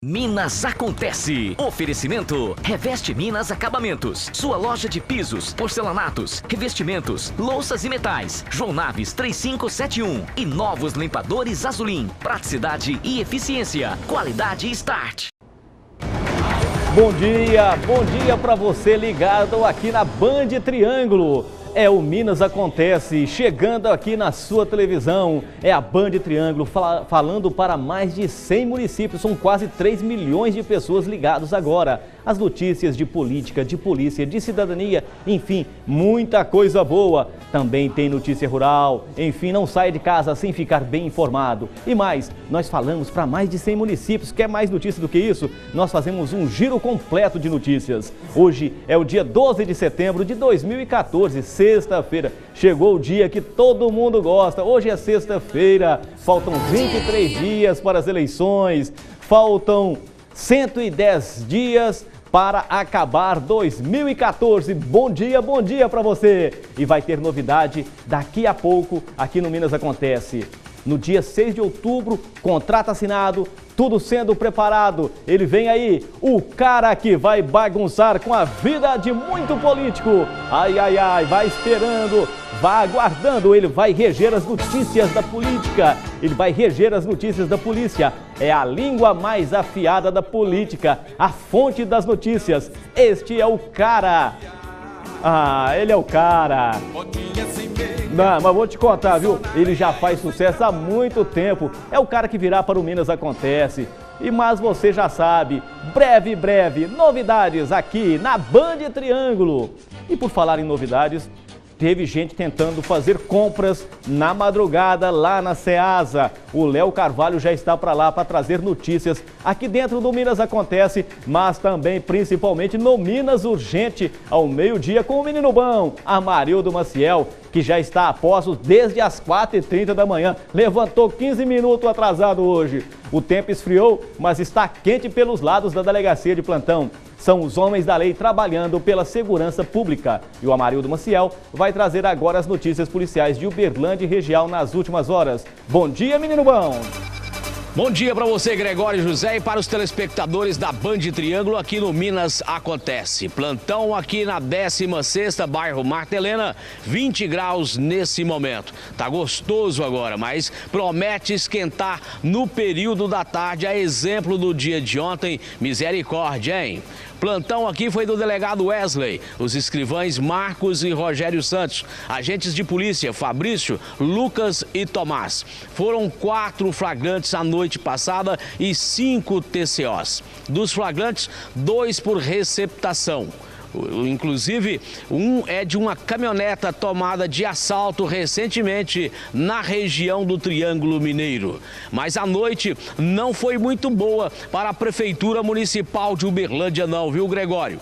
Minas Acontece. Oferecimento Reveste Minas Acabamentos. Sua loja de pisos, porcelanatos, revestimentos, louças e metais. João Naves 3571. E novos limpadores Azulim. Praticidade e eficiência. Qualidade Start. Bom dia para você ligado aqui na Band Triângulo. É o Minas Acontece, chegando aqui na sua televisão. É a Band Triângulo falando para mais de 100 municípios. São quase 3 milhões de pessoas ligadas agora. As notícias de política, de polícia, de cidadania, enfim, muita coisa boa. Também tem notícia rural, enfim, não saia de casa sem ficar bem informado. E mais, nós falamos para mais de 100 municípios. Quer mais notícia do que isso? Nós fazemos um giro completo de notícias. Hoje é o dia 12 de setembro de 2014, sexta-feira. Chegou o dia que todo mundo gosta. Hoje é sexta-feira, faltam 23 dias para as eleições, faltam 110 dias para acabar 2014. Bom dia para você. E vai ter novidade daqui a pouco aqui no Minas Acontece. No dia 6 de outubro, contrato assinado, tudo sendo preparado. Ele vem aí, o cara que vai bagunçar com a vida de muito político. Ai, vai esperando, vai aguardando. Ele vai reger as notícias da política. Ele vai reger as notícias da polícia. É a língua mais afiada da política, a fonte das notícias. Este é o cara. Ele é o cara. Não, mas vou te contar, viu? Ele já faz sucesso há muito tempo. É o cara que virá para o Minas Acontece. Mas você já sabe, breve, novidades aqui na Band Triângulo. E por falar em novidades, teve gente tentando fazer compras na madrugada lá na Ceasa. O Léo Carvalho já está para lá para trazer notícias aqui dentro do Minas Acontece, mas também principalmente no Minas Urgente, ao meio-dia com o menino bom, Amarildo Maciel, que já está a postos desde as 4h30 da manhã. Levantou 15 minutos atrasado hoje. O tempo esfriou, mas está quente pelos lados da delegacia de plantão. São os homens da lei trabalhando pela segurança pública. E o Amarildo Maciel vai trazer agora as notícias policiais de Uberlândia e região nas últimas horas. Bom dia, menino bom! Bom dia para você, Gregório José, e para os telespectadores da Band Triângulo aqui no Minas Acontece. Plantão aqui na 16ª, bairro Marta Helena, 20 graus nesse momento. Tá gostoso agora, mas promete esquentar no período da tarde, a exemplo do dia de ontem. Misericórdia, hein? Plantão aqui foi do delegado Wesley, os escrivães Marcos e Rogério Santos, agentes de polícia Fabrício, Lucas e Tomás. Foram 4 flagrantes a noite passada e 5 TCOs. Dos flagrantes, 2 por receptação. Inclusive, um é de uma caminhoneta tomada de assalto recentemente na região do Triângulo Mineiro. Mas a noite não foi muito boa para a Prefeitura Municipal de Uberlândia não, viu, Gregório?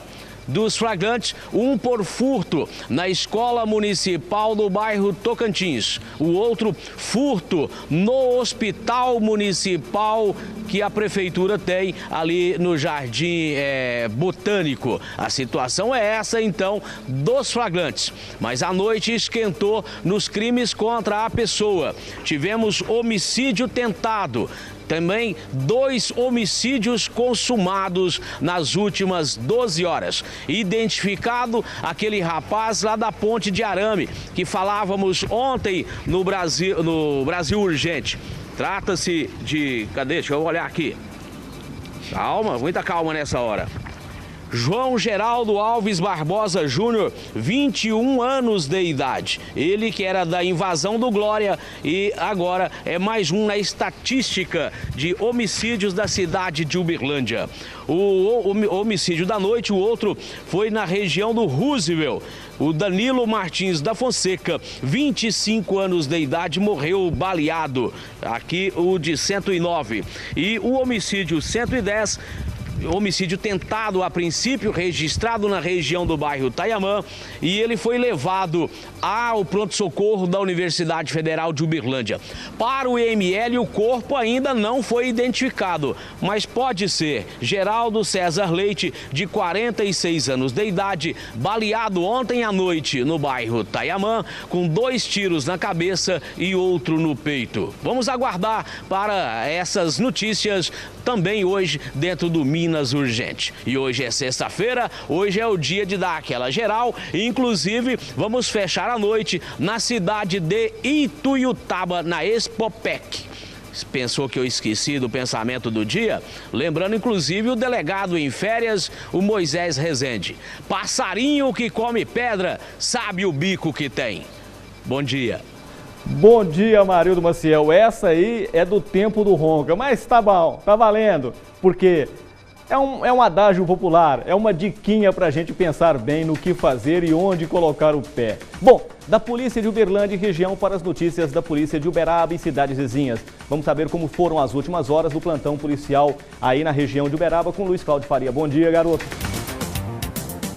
Dos flagrantes, 1 por furto na escola municipal do bairro Tocantins. O outro, furto no hospital municipal que a prefeitura tem ali no Jardim Botânico. A situação é essa, então, dos flagrantes. Mas a noite esquentou nos crimes contra a pessoa. Tivemos homicídio tentado. Também 2 homicídios consumados nas últimas 12 horas. Identificado aquele rapaz lá da Ponte de Arame, que falávamos ontem no Brasil Urgente. Trata-se de... Cadê? Deixa eu olhar aqui. Calma, muita calma nessa hora. João Geraldo Alves Barbosa Júnior, 21 anos de idade. Ele que era da invasão do Glória e agora é mais um na estatística de homicídios da cidade de Uberlândia. O homicídio da noite, o outro foi na região do Roosevelt. O Danilo Martins da Fonseca, 25 anos de idade, morreu baleado. Aqui o de 109. E o homicídio 110 homicídio tentado a princípio, registrado na região do bairro Tayamã, e ele foi levado ao pronto-socorro da Universidade Federal de Uberlândia. Para o IML, o corpo ainda não foi identificado, mas pode ser Geraldo César Leite, de 46 anos de idade, baleado ontem à noite no bairro Tayamã, com 2 tiros na cabeça e outro no peito. Vamos aguardar para essas notícias também hoje dentro do Minas Urgente. E hoje é sexta-feira, hoje é o dia de dar aquela geral, e inclusive vamos fechar a noite na cidade de Ituiutaba, na Expopec. Pensou que eu esqueci do pensamento do dia? Lembrando inclusive o delegado em férias, o Moisés Rezende. Passarinho que come pedra, sabe o bico que tem. Bom dia. Bom dia, Marildo Maciel. Essa aí é do tempo do ronca, mas tá bom, tá valendo, porque é um adágio popular, é uma diquinha pra gente pensar bem no que fazer e onde colocar o pé. Bom, da Polícia de Uberlândia e região para as notícias da Polícia de Uberaba e cidades vizinhas. Vamos saber como foram as últimas horas do plantão policial aí na região de Uberaba com Luiz Cláudio Faria. Bom dia, garoto.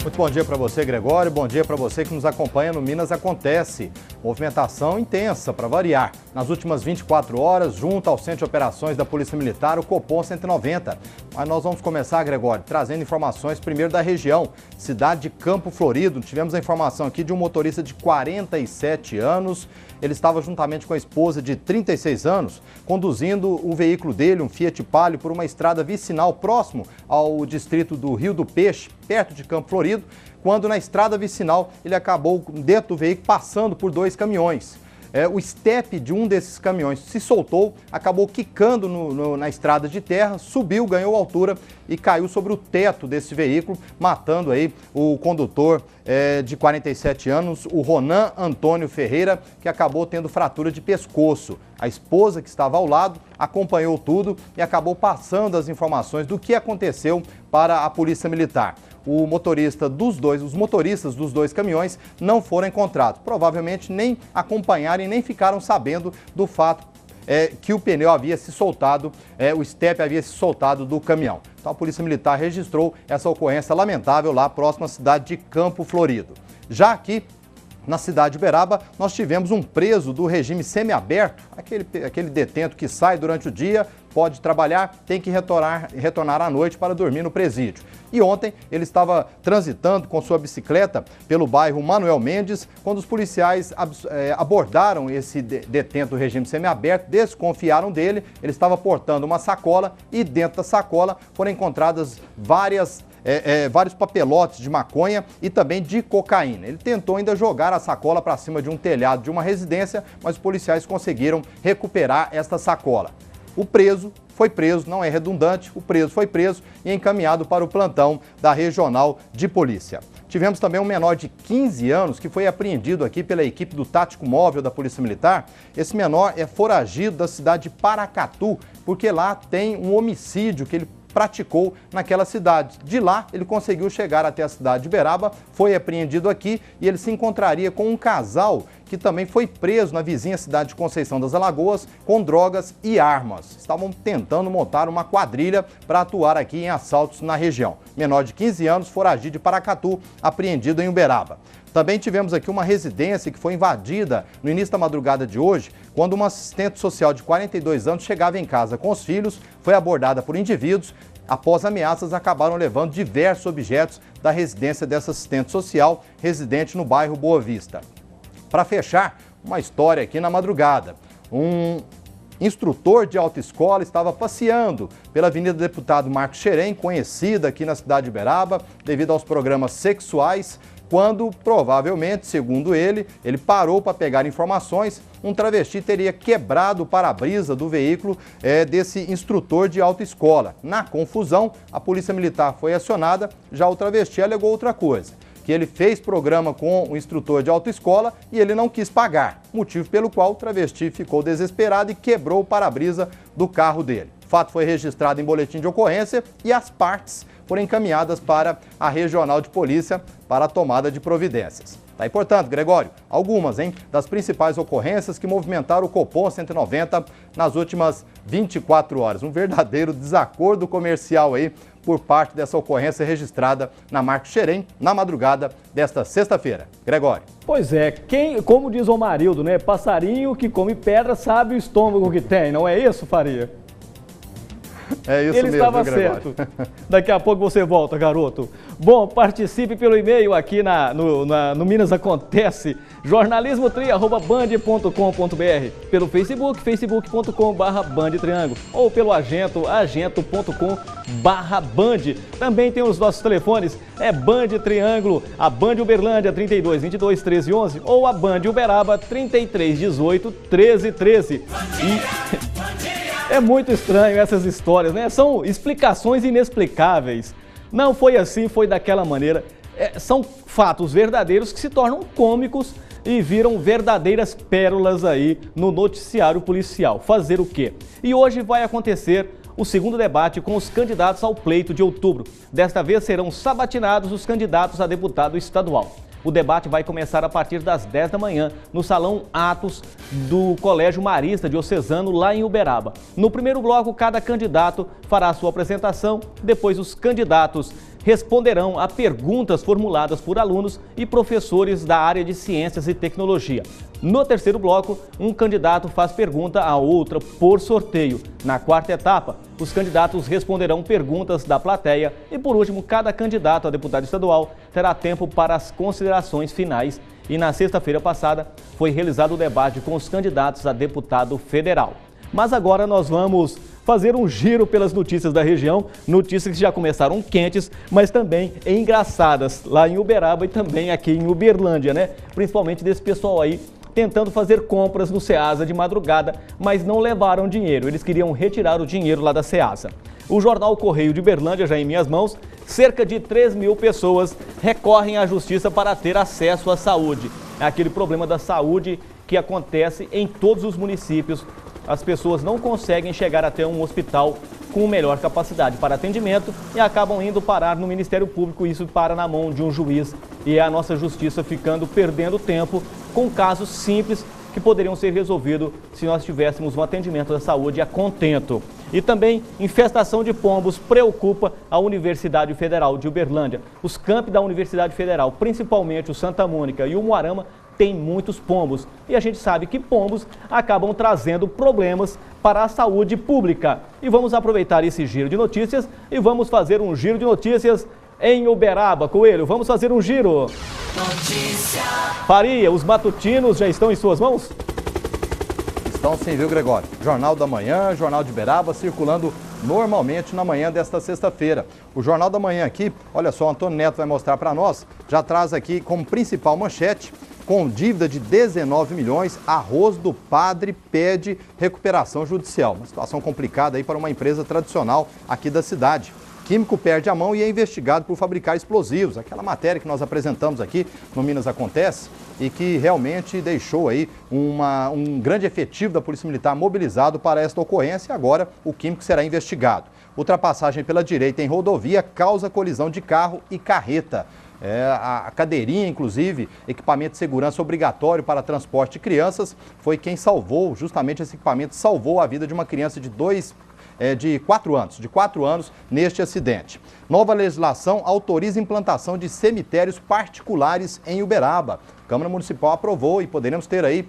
Muito bom dia para você, Gregório. Bom dia para você que nos acompanha no Minas Acontece. Movimentação intensa, para variar. Nas últimas 24 horas, junto ao Centro de Operações da Polícia Militar, o Copom 190. Mas nós vamos começar, Gregório, trazendo informações primeiro da região, cidade de Campo Florido. Tivemos a informação aqui de um motorista de 47 anos. Ele estava juntamente com a esposa de 36 anos, conduzindo o veículo dele, um Fiat Palio, por uma estrada vicinal próximo ao distrito do Rio do Peixe, perto de Campo Florido, quando na estrada vicinal ele acabou dentro do veículo passando por 2 caminhões. O estepe de um desses caminhões se soltou, acabou quicando na estrada de terra, subiu, ganhou altura e caiu sobre o teto desse veículo, matando aí o condutor de 47 anos, o Ronan Antônio Ferreira, que acabou tendo fratura de pescoço. A esposa, que estava ao lado, acompanhou tudo e acabou passando as informações do que aconteceu para a Polícia Militar. Os motoristas dos 2 caminhões não foram encontrados. Provavelmente nem acompanharam e nem ficaram sabendo do fato que o pneu havia se soltado, o estepe havia se soltado do caminhão. Então a Polícia Militar registrou essa ocorrência lamentável lá próximo à cidade de Campo Florido. Já aqui na cidade de Uberaba, nós tivemos um preso do regime semiaberto, aquele detento que sai durante o dia, pode trabalhar, tem que retornar à noite para dormir no presídio. E ontem ele estava transitando com sua bicicleta pelo bairro Manuel Mendes, quando os policiais abordaram esse detento do regime semiaberto, desconfiaram dele, ele estava portando uma sacola e dentro da sacola foram encontradas vários papelotes de maconha e também de cocaína. Ele tentou ainda jogar a sacola para cima de um telhado de uma residência, mas os policiais conseguiram recuperar esta sacola. O preso foi preso, não é redundante, o preso foi preso e encaminhado para o plantão da Regional de Polícia. Tivemos também um menor de 15 anos que foi apreendido aqui pela equipe do Tático Móvel da Polícia Militar. Esse menor é foragido da cidade de Paracatu, porque lá tem um homicídio que ele praticou naquela cidade. De lá, ele conseguiu chegar até a cidade de Uberaba, foi apreendido aqui e ele se encontraria com um casal que também foi preso na vizinha cidade de Conceição das Alagoas com drogas e armas. Estavam tentando montar uma quadrilha para atuar aqui em assaltos na região. Menor de 15 anos, foragido de Paracatu, apreendido em Uberaba. Também tivemos aqui uma residência que foi invadida no início da madrugada de hoje, quando uma assistente social de 42 anos chegava em casa com os filhos, foi abordada por indivíduos. Após ameaças, acabaram levando diversos objetos da residência dessa assistente social, residente no bairro Boa Vista. Para fechar, uma história aqui na madrugada. Um instrutor de autoescola estava passeando pela Avenida Deputado Marcos Xerém, conhecida aqui na cidade de Uberaba, devido aos programas sexuais, quando, provavelmente, segundo ele parou para pegar informações, um travesti teria quebrado o para-brisa do veículo desse instrutor de autoescola. Na confusão, a Polícia Militar foi acionada, já o travesti alegou outra coisa, que ele fez programa com o instrutor de autoescola e ele não quis pagar, motivo pelo qual o travesti ficou desesperado e quebrou o para-brisa do carro dele. O fato foi registrado em boletim de ocorrência e as partes foram encaminhadas para a Regional de Polícia para a tomada de providências. Tá aí, portanto, Gregório, algumas das principais ocorrências que movimentaram o Copom 190 nas últimas 24 horas. Um verdadeiro desacordo comercial aí por parte dessa ocorrência registrada na Marcos Xerém na madrugada desta sexta-feira. Gregório. Pois é, como diz o Marildo, né? Passarinho que come pedra sabe o estômago que tem, não é isso, Faria? É isso Ele mesmo, estava Gregório. certo. Daqui a pouco você volta, garoto. Bom, participe pelo e-mail aqui no Minas Acontece, jornalismotri@band.com.br, pelo Facebook, facebook.com/bandtriângulo, ou pelo agento.com/band. Também tem os nossos telefones, Band Triângulo, a Band Uberlândia 32 22 13 11 ou a Band Uberaba 33 18 13 13. É muito estranho essas histórias, né? São explicações inexplicáveis. Não foi assim, foi daquela maneira. São fatos verdadeiros que se tornam cômicos e viram verdadeiras pérolas aí no noticiário policial. Fazer o quê? E hoje vai acontecer o segundo debate com os candidatos ao pleito de outubro. Desta vez serão sabatinados os candidatos a deputado estadual. O debate vai começar a partir das 10 da manhã no Salão Atos do Colégio Marista Diocesano, lá em Uberaba. No primeiro bloco, cada candidato fará a sua apresentação, depois os candidatos responderão a perguntas formuladas por alunos e professores da área de ciências e tecnologia. No terceiro bloco, um candidato faz pergunta a outra por sorteio. Na quarta etapa, os candidatos responderão perguntas da plateia e, por último, cada candidato a deputado estadual terá tempo para as considerações finais. E na sexta-feira passada foi realizado o debate com os candidatos a deputado federal. Mas agora nós vamos fazer um giro pelas notícias da região, notícias que já começaram quentes, mas também engraçadas lá em Uberaba e também aqui em Uberlândia, né? Principalmente desse pessoal aí tentando fazer compras no Ceasa de madrugada, mas não levaram dinheiro. Eles queriam retirar o dinheiro lá da Ceasa. O jornal Correio de Uberlândia, já em minhas mãos, cerca de 3.000 pessoas recorrem à justiça para ter acesso à saúde. É aquele problema da saúde que acontece em todos os municípios. As pessoas não conseguem chegar até um hospital com melhor capacidade para atendimento e acabam indo parar no Ministério Público. Isso para na mão de um juiz e a nossa justiça perdendo tempo com casos simples que poderiam ser resolvidos se nós tivéssemos um atendimento da saúde a contento. E também, infestação de pombos preocupa a Universidade Federal de Uberlândia. Os campi da Universidade Federal, principalmente o Santa Mônica e o Moarama, tem muitos pombos. E a gente sabe que pombos acabam trazendo problemas para a saúde pública. E vamos aproveitar esse giro de notícias e vamos fazer um giro de notícias em Uberaba. Coelho, vamos fazer um giro. Notícia. Faria, os matutinos já estão em suas mãos? Estão sim, viu, Gregório? Jornal da Manhã, Jornal de Uberaba, circulando normalmente na manhã desta sexta-feira. O Jornal da Manhã aqui, olha só, o Antônio Neto vai mostrar para nós, já traz aqui como principal manchete: com dívida de 19 milhões, arroz do padre pede recuperação judicial. Uma situação complicada aí para uma empresa tradicional aqui da cidade. Químico perde a mão e é investigado por fabricar explosivos. Aquela matéria que nós apresentamos aqui no Minas Acontece e que realmente deixou aí um grande efetivo da Polícia Militar mobilizado para esta ocorrência. E agora o químico será investigado. Ultrapassagem pela direita em rodovia causa colisão de carro e carreta. A cadeirinha, inclusive, equipamento de segurança obrigatório para transporte de crianças, foi quem salvou, justamente esse equipamento salvou a vida de uma criança de 4 anos neste acidente. Nova legislação autoriza a implantação de cemitérios particulares em Uberaba. A Câmara Municipal aprovou e poderemos ter aí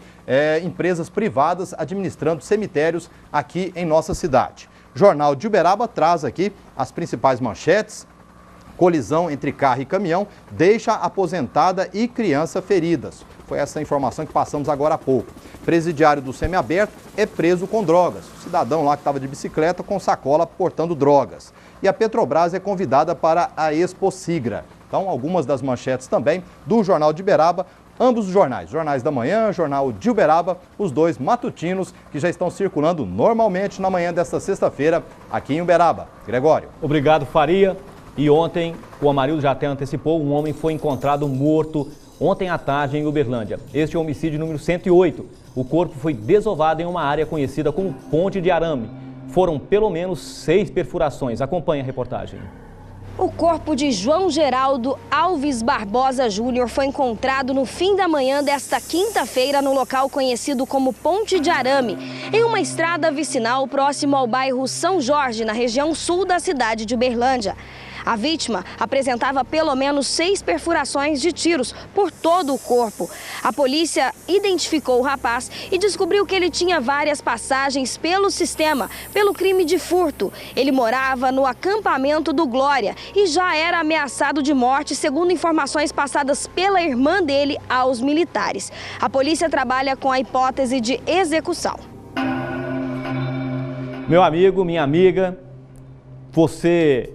empresas privadas administrando cemitérios aqui em nossa cidade. Jornal de Uberaba traz aqui as principais manchetes. Colisão entre carro e caminhão deixa aposentada e criança feridas. Foi essa informação que passamos agora há pouco. Presidiário do semiaberto é preso com drogas. O cidadão lá que estava de bicicleta com sacola portando drogas. E a Petrobras é convidada para a Expo Sigra. Então, algumas das manchetes também do Jornal de Uberaba. Ambos os jornais, Jornais da Manhã, Jornal de Uberaba, os dois matutinos que já estão circulando normalmente na manhã desta sexta-feira aqui em Uberaba. Gregório. Obrigado, Faria. E ontem, o Amarildo já até antecipou, um homem foi encontrado morto ontem à tarde em Uberlândia. Este é o homicídio número 108. O corpo foi desovado em uma área conhecida como Ponte de Arame. Foram pelo menos 6 perfurações. Acompanhe a reportagem. O corpo de João Geraldo Alves Barbosa Júnior foi encontrado no fim da manhã desta quinta-feira no local conhecido como Ponte de Arame, em uma estrada vicinal próximo ao bairro São Jorge, na região sul da cidade de Uberlândia. A vítima apresentava pelo menos 6 perfurações de tiros por todo o corpo. A polícia identificou o rapaz e descobriu que ele tinha várias passagens pelo sistema, pelo crime de furto. Ele morava no acampamento do Glória e já era ameaçado de morte, segundo informações passadas pela irmã dele aos militares. A polícia trabalha com a hipótese de execução. Meu amigo, minha amiga, você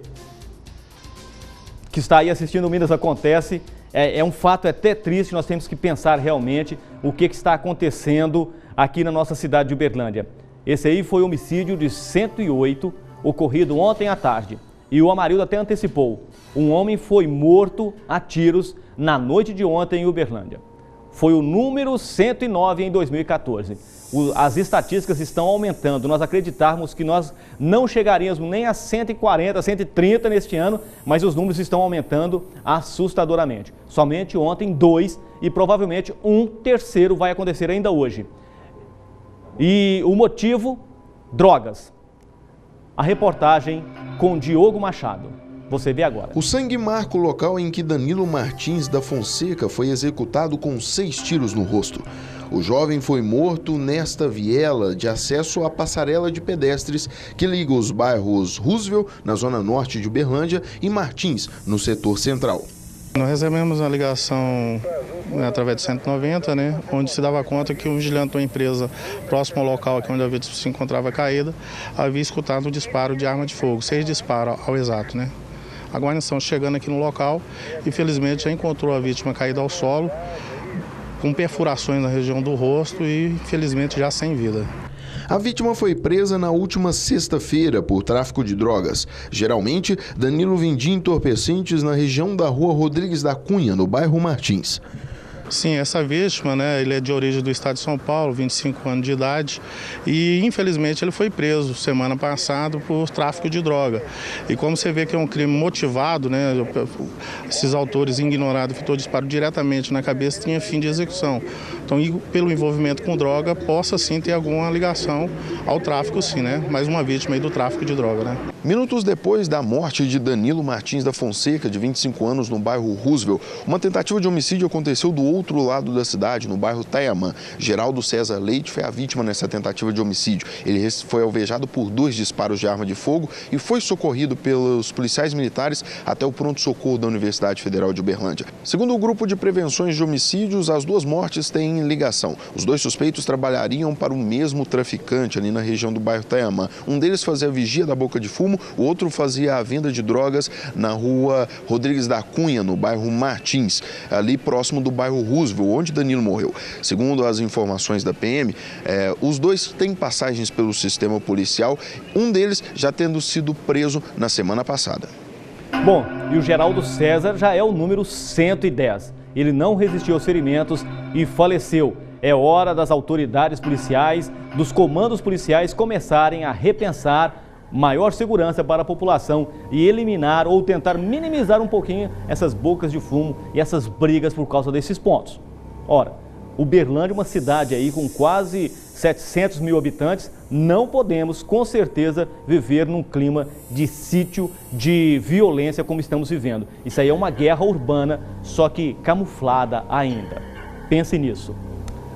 que está aí assistindo o Minas Acontece, é um fato até triste, nós temos que pensar realmente o que está acontecendo aqui na nossa cidade de Uberlândia. Esse aí foi o homicídio de 108, ocorrido ontem à tarde. E o Amarildo até antecipou, um homem foi morto a tiros na noite de ontem em Uberlândia. Foi o número 109 em 2014. As estatísticas estão aumentando, nós acreditarmos que nós não chegaríamos nem a 140, 130 neste ano, mas os números estão aumentando assustadoramente. Somente ontem 2 e provavelmente um terceiro vai acontecer ainda hoje. E o motivo? Drogas. A reportagem com Diogo Machado. Você vê agora. O sangue marca o local em que Danilo Martins da Fonseca foi executado com 6 tiros no rosto. O jovem foi morto nesta viela de acesso à passarela de pedestres que liga os bairros Roosevelt, na zona norte de Uberlândia, e Martins, no setor central. Nós recebemos a ligação através de 190, onde se dava conta que um vigilante de uma empresa próximo ao local onde a vítima se encontrava caída, havia escutado um disparo de arma de fogo, 6 disparos ao exato, A guarnição chegando aqui no local, infelizmente já encontrou a vítima caída ao solo, com perfurações na região do rosto e infelizmente já sem vida. A vítima foi presa na última sexta-feira por tráfico de drogas. Geralmente, Danilo vendia entorpecentes na região da rua Rodrigues da Cunha, no bairro Martins. Sim, essa vítima, ele é de origem do estado de São Paulo, 25 anos de idade, e infelizmente ele foi preso semana passada por tráfico de droga. E como você vê que é um crime motivado, esses autores ignorados que disparo diretamente na cabeça tinha fim de execução. Então, pelo envolvimento com droga, possa sim ter alguma ligação ao tráfico, sim, Mais uma vítima aí do tráfico de droga, Minutos depois da morte de Danilo Martins da Fonseca, de 25 anos, no bairro Roosevelt, uma tentativa de homicídio aconteceu do outro lado da cidade, no bairro Tayamã. Geraldo César Leite foi a vítima nessa tentativa de homicídio. Ele foi alvejado por 2 disparos de arma de fogo e foi socorrido pelos policiais militares até o pronto-socorro da Universidade Federal de Uberlândia. Segundo o grupo de prevenções de homicídios, as 2 mortes têm ligação. Os 2 suspeitos trabalhariam para o mesmo traficante ali na região do bairro Tayamã. Um deles fazia a vigia da boca de fumo, o outro fazia a venda de drogas na rua Rodrigues da Cunha, no bairro Martins, ali próximo do bairro Roosevelt, onde Danilo morreu. Segundo as informações da PM, os 2 têm passagens pelo sistema policial, um deles já tendo sido preso na semana passada. Bom, e o Geraldo César já é o número 110. Ele não resistiu aos ferimentos e faleceu. É hora das autoridades policiais, dos comandos policiais começarem a repensar maior segurança para a população e eliminar ou tentar minimizar um pouquinho essas bocas de fumo e essas brigas por causa desses pontos. Ora, Uberlândia é uma cidade aí com quase 700 mil habitantes, não podemos com certeza viver num clima de sítio, de violência como estamos vivendo. Isso aí é uma guerra urbana, só que camuflada ainda. Pense nisso.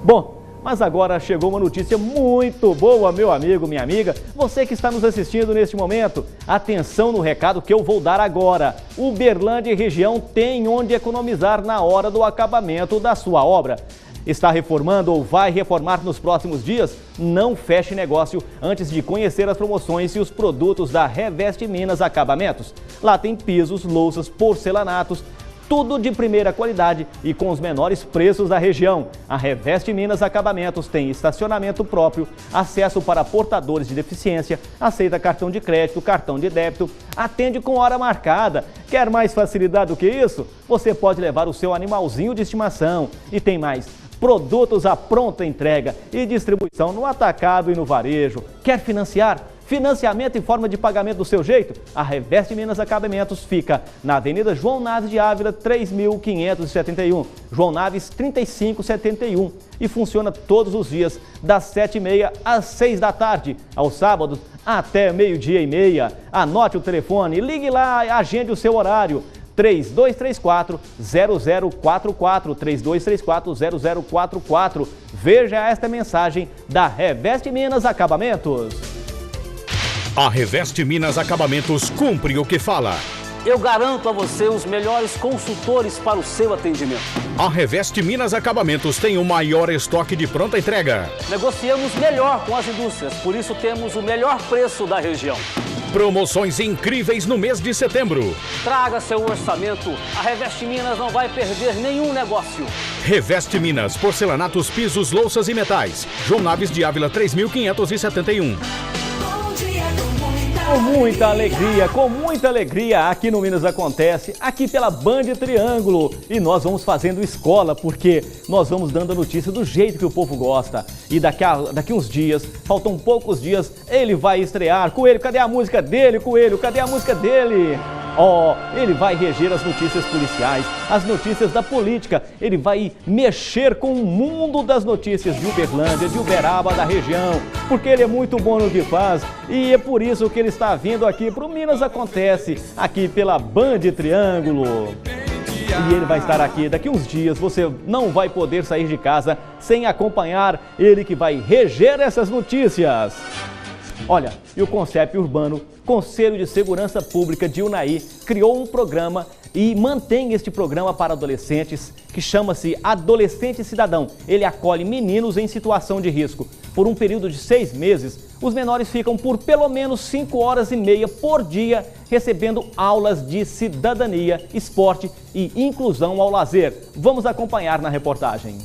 Bom, mas agora chegou uma notícia muito boa, meu amigo, minha amiga. Você que está nos assistindo neste momento, atenção no recado que eu vou dar agora. Uberlândia e região tem onde economizar na hora do acabamento da sua obra. Está reformando ou vai reformar nos próximos dias? Não feche negócio antes de conhecer as promoções e os produtos da Reveste Minas Acabamentos. Lá tem pisos, louças, porcelanatos, tudo de primeira qualidade e com os menores preços da região. A Reveste Minas Acabamentos tem estacionamento próprio, acesso para portadores de deficiência, aceita cartão de crédito, cartão de débito, atende com hora marcada. Quer mais facilidade do que isso? Você pode levar o seu animalzinho de estimação e tem mais. Produtos à pronta entrega e distribuição no atacado e no varejo. Quer financiar? Financiamento em forma de pagamento do seu jeito? A Reveste Minas Acabamentos fica na Avenida João Naves de Ávila, 3571, João Naves 3571, e funciona todos os dias, das 7h30 às 6 da tarde, aos sábados até 12h30. Anote o telefone, ligue lá e agende o seu horário. 3234-0044, 3234-0044. Veja esta mensagem da Reveste Minas Acabamentos. A Reveste Minas Acabamentos cumpre o que fala. Eu garanto a você os melhores consultores para o seu atendimento. A Reveste Minas Acabamentos tem o maior estoque de pronta entrega. Negociamos melhor com as indústrias, por isso temos o melhor preço da região. Promoções incríveis no mês de setembro. Traga seu orçamento, a Reveste Minas não vai perder nenhum negócio. Reveste Minas, porcelanatos, pisos, louças e metais. João Naves de Ávila 3571. Com muita alegria, aqui no Minas Acontece, aqui pela Band Triângulo. E nós vamos fazendo escola, porque nós vamos dando a notícia do jeito que o povo gosta. E daqui uns dias, faltam poucos dias, ele vai estrear. Coelho, cadê a música dele, Coelho? Cadê a música dele? Ele vai reger as notícias policiais, as notícias da política. Ele vai mexer com o mundo das notícias de Uberlândia, de Uberaba, da região, porque ele é muito bom no que faz e é por isso que ele está vindo aqui para o Minas Acontece, aqui pela Band Triângulo. E ele vai estar aqui daqui uns dias, você não vai poder sair de casa sem acompanhar ele que vai reger essas notícias. Olha, e o CONCEP Urbano, Conselho de Segurança Pública de Unai, criou um programa e mantém este programa para adolescentes, que chama-se Adolescente Cidadão. Ele acolhe meninos em situação de risco. Por um período de 6 meses, os menores ficam por pelo menos 5h30 por dia, recebendo aulas de cidadania, esporte e inclusão ao lazer. Vamos acompanhar na reportagem.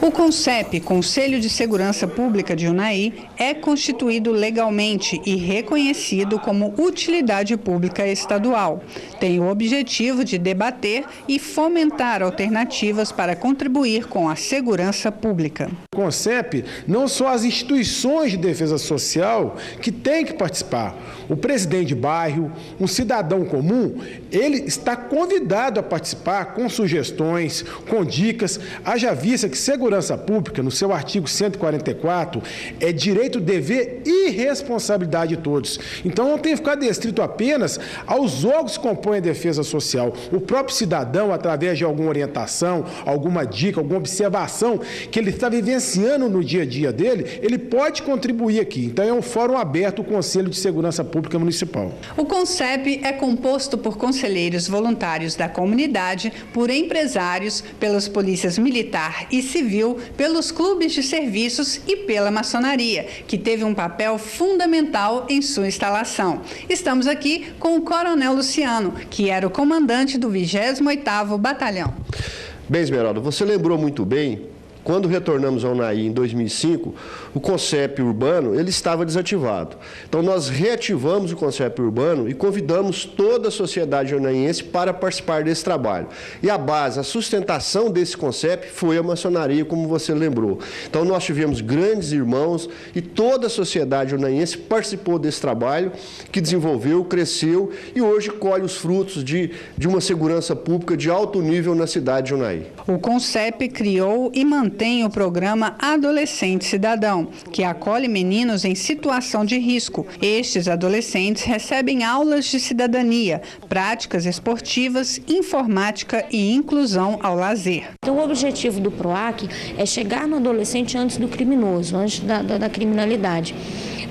O CONCEP, Conselho de Segurança Pública de Unai, é constituído legalmente e reconhecido como utilidade pública estadual. Tem o objetivo de debater e fomentar alternativas para contribuir com a segurança pública. O CONCEP não só as instituições de defesa social que têm que participar. O presidente de bairro, um cidadão comum, ele está convidado a participar com sugestões, com dicas. Haja vista que segurança pública, no seu artigo 144, é direito, dever e responsabilidade de todos. Então não tem que ficar restrito apenas aos órgãos que compõem a defesa social. O próprio cidadão, através de alguma orientação, alguma dica, alguma observação que ele está vivenciando no dia a dia dele, ele pode contribuir aqui. Então é um fórum aberto, o Conselho de Segurança Pública Municipal. O CONCEP é composto por conselheiros voluntários da comunidade, por empresários, pelas polícias militar e civil, pelos clubes de serviços e pela maçonaria, que teve um papel fundamental em sua instalação. Estamos aqui com o Coronel Luciano, que era o comandante do 28º Batalhão. Bem, Esmeralda, você lembrou muito bem. Quando retornamos ao Unai em 2005, o CONCEP Urbano ele estava desativado. Então, nós reativamos o CONCEP Urbano e convidamos toda a sociedade unaiense para participar desse trabalho. E a base, a sustentação desse CONCEP foi a maçonaria, como você lembrou. Então, nós tivemos grandes irmãos e toda a sociedade unaiense participou desse trabalho, que desenvolveu, cresceu e hoje colhe os frutos de uma segurança pública de alto nível na cidade de Unai. O CONCEP criou e mantém o programa Adolescente Cidadão, que acolhe meninos em situação de risco. Estes adolescentes recebem aulas de cidadania, práticas esportivas, informática e inclusão ao lazer. Então, o objetivo do PROAC é chegar no adolescente antes do criminoso, antes da criminalidade,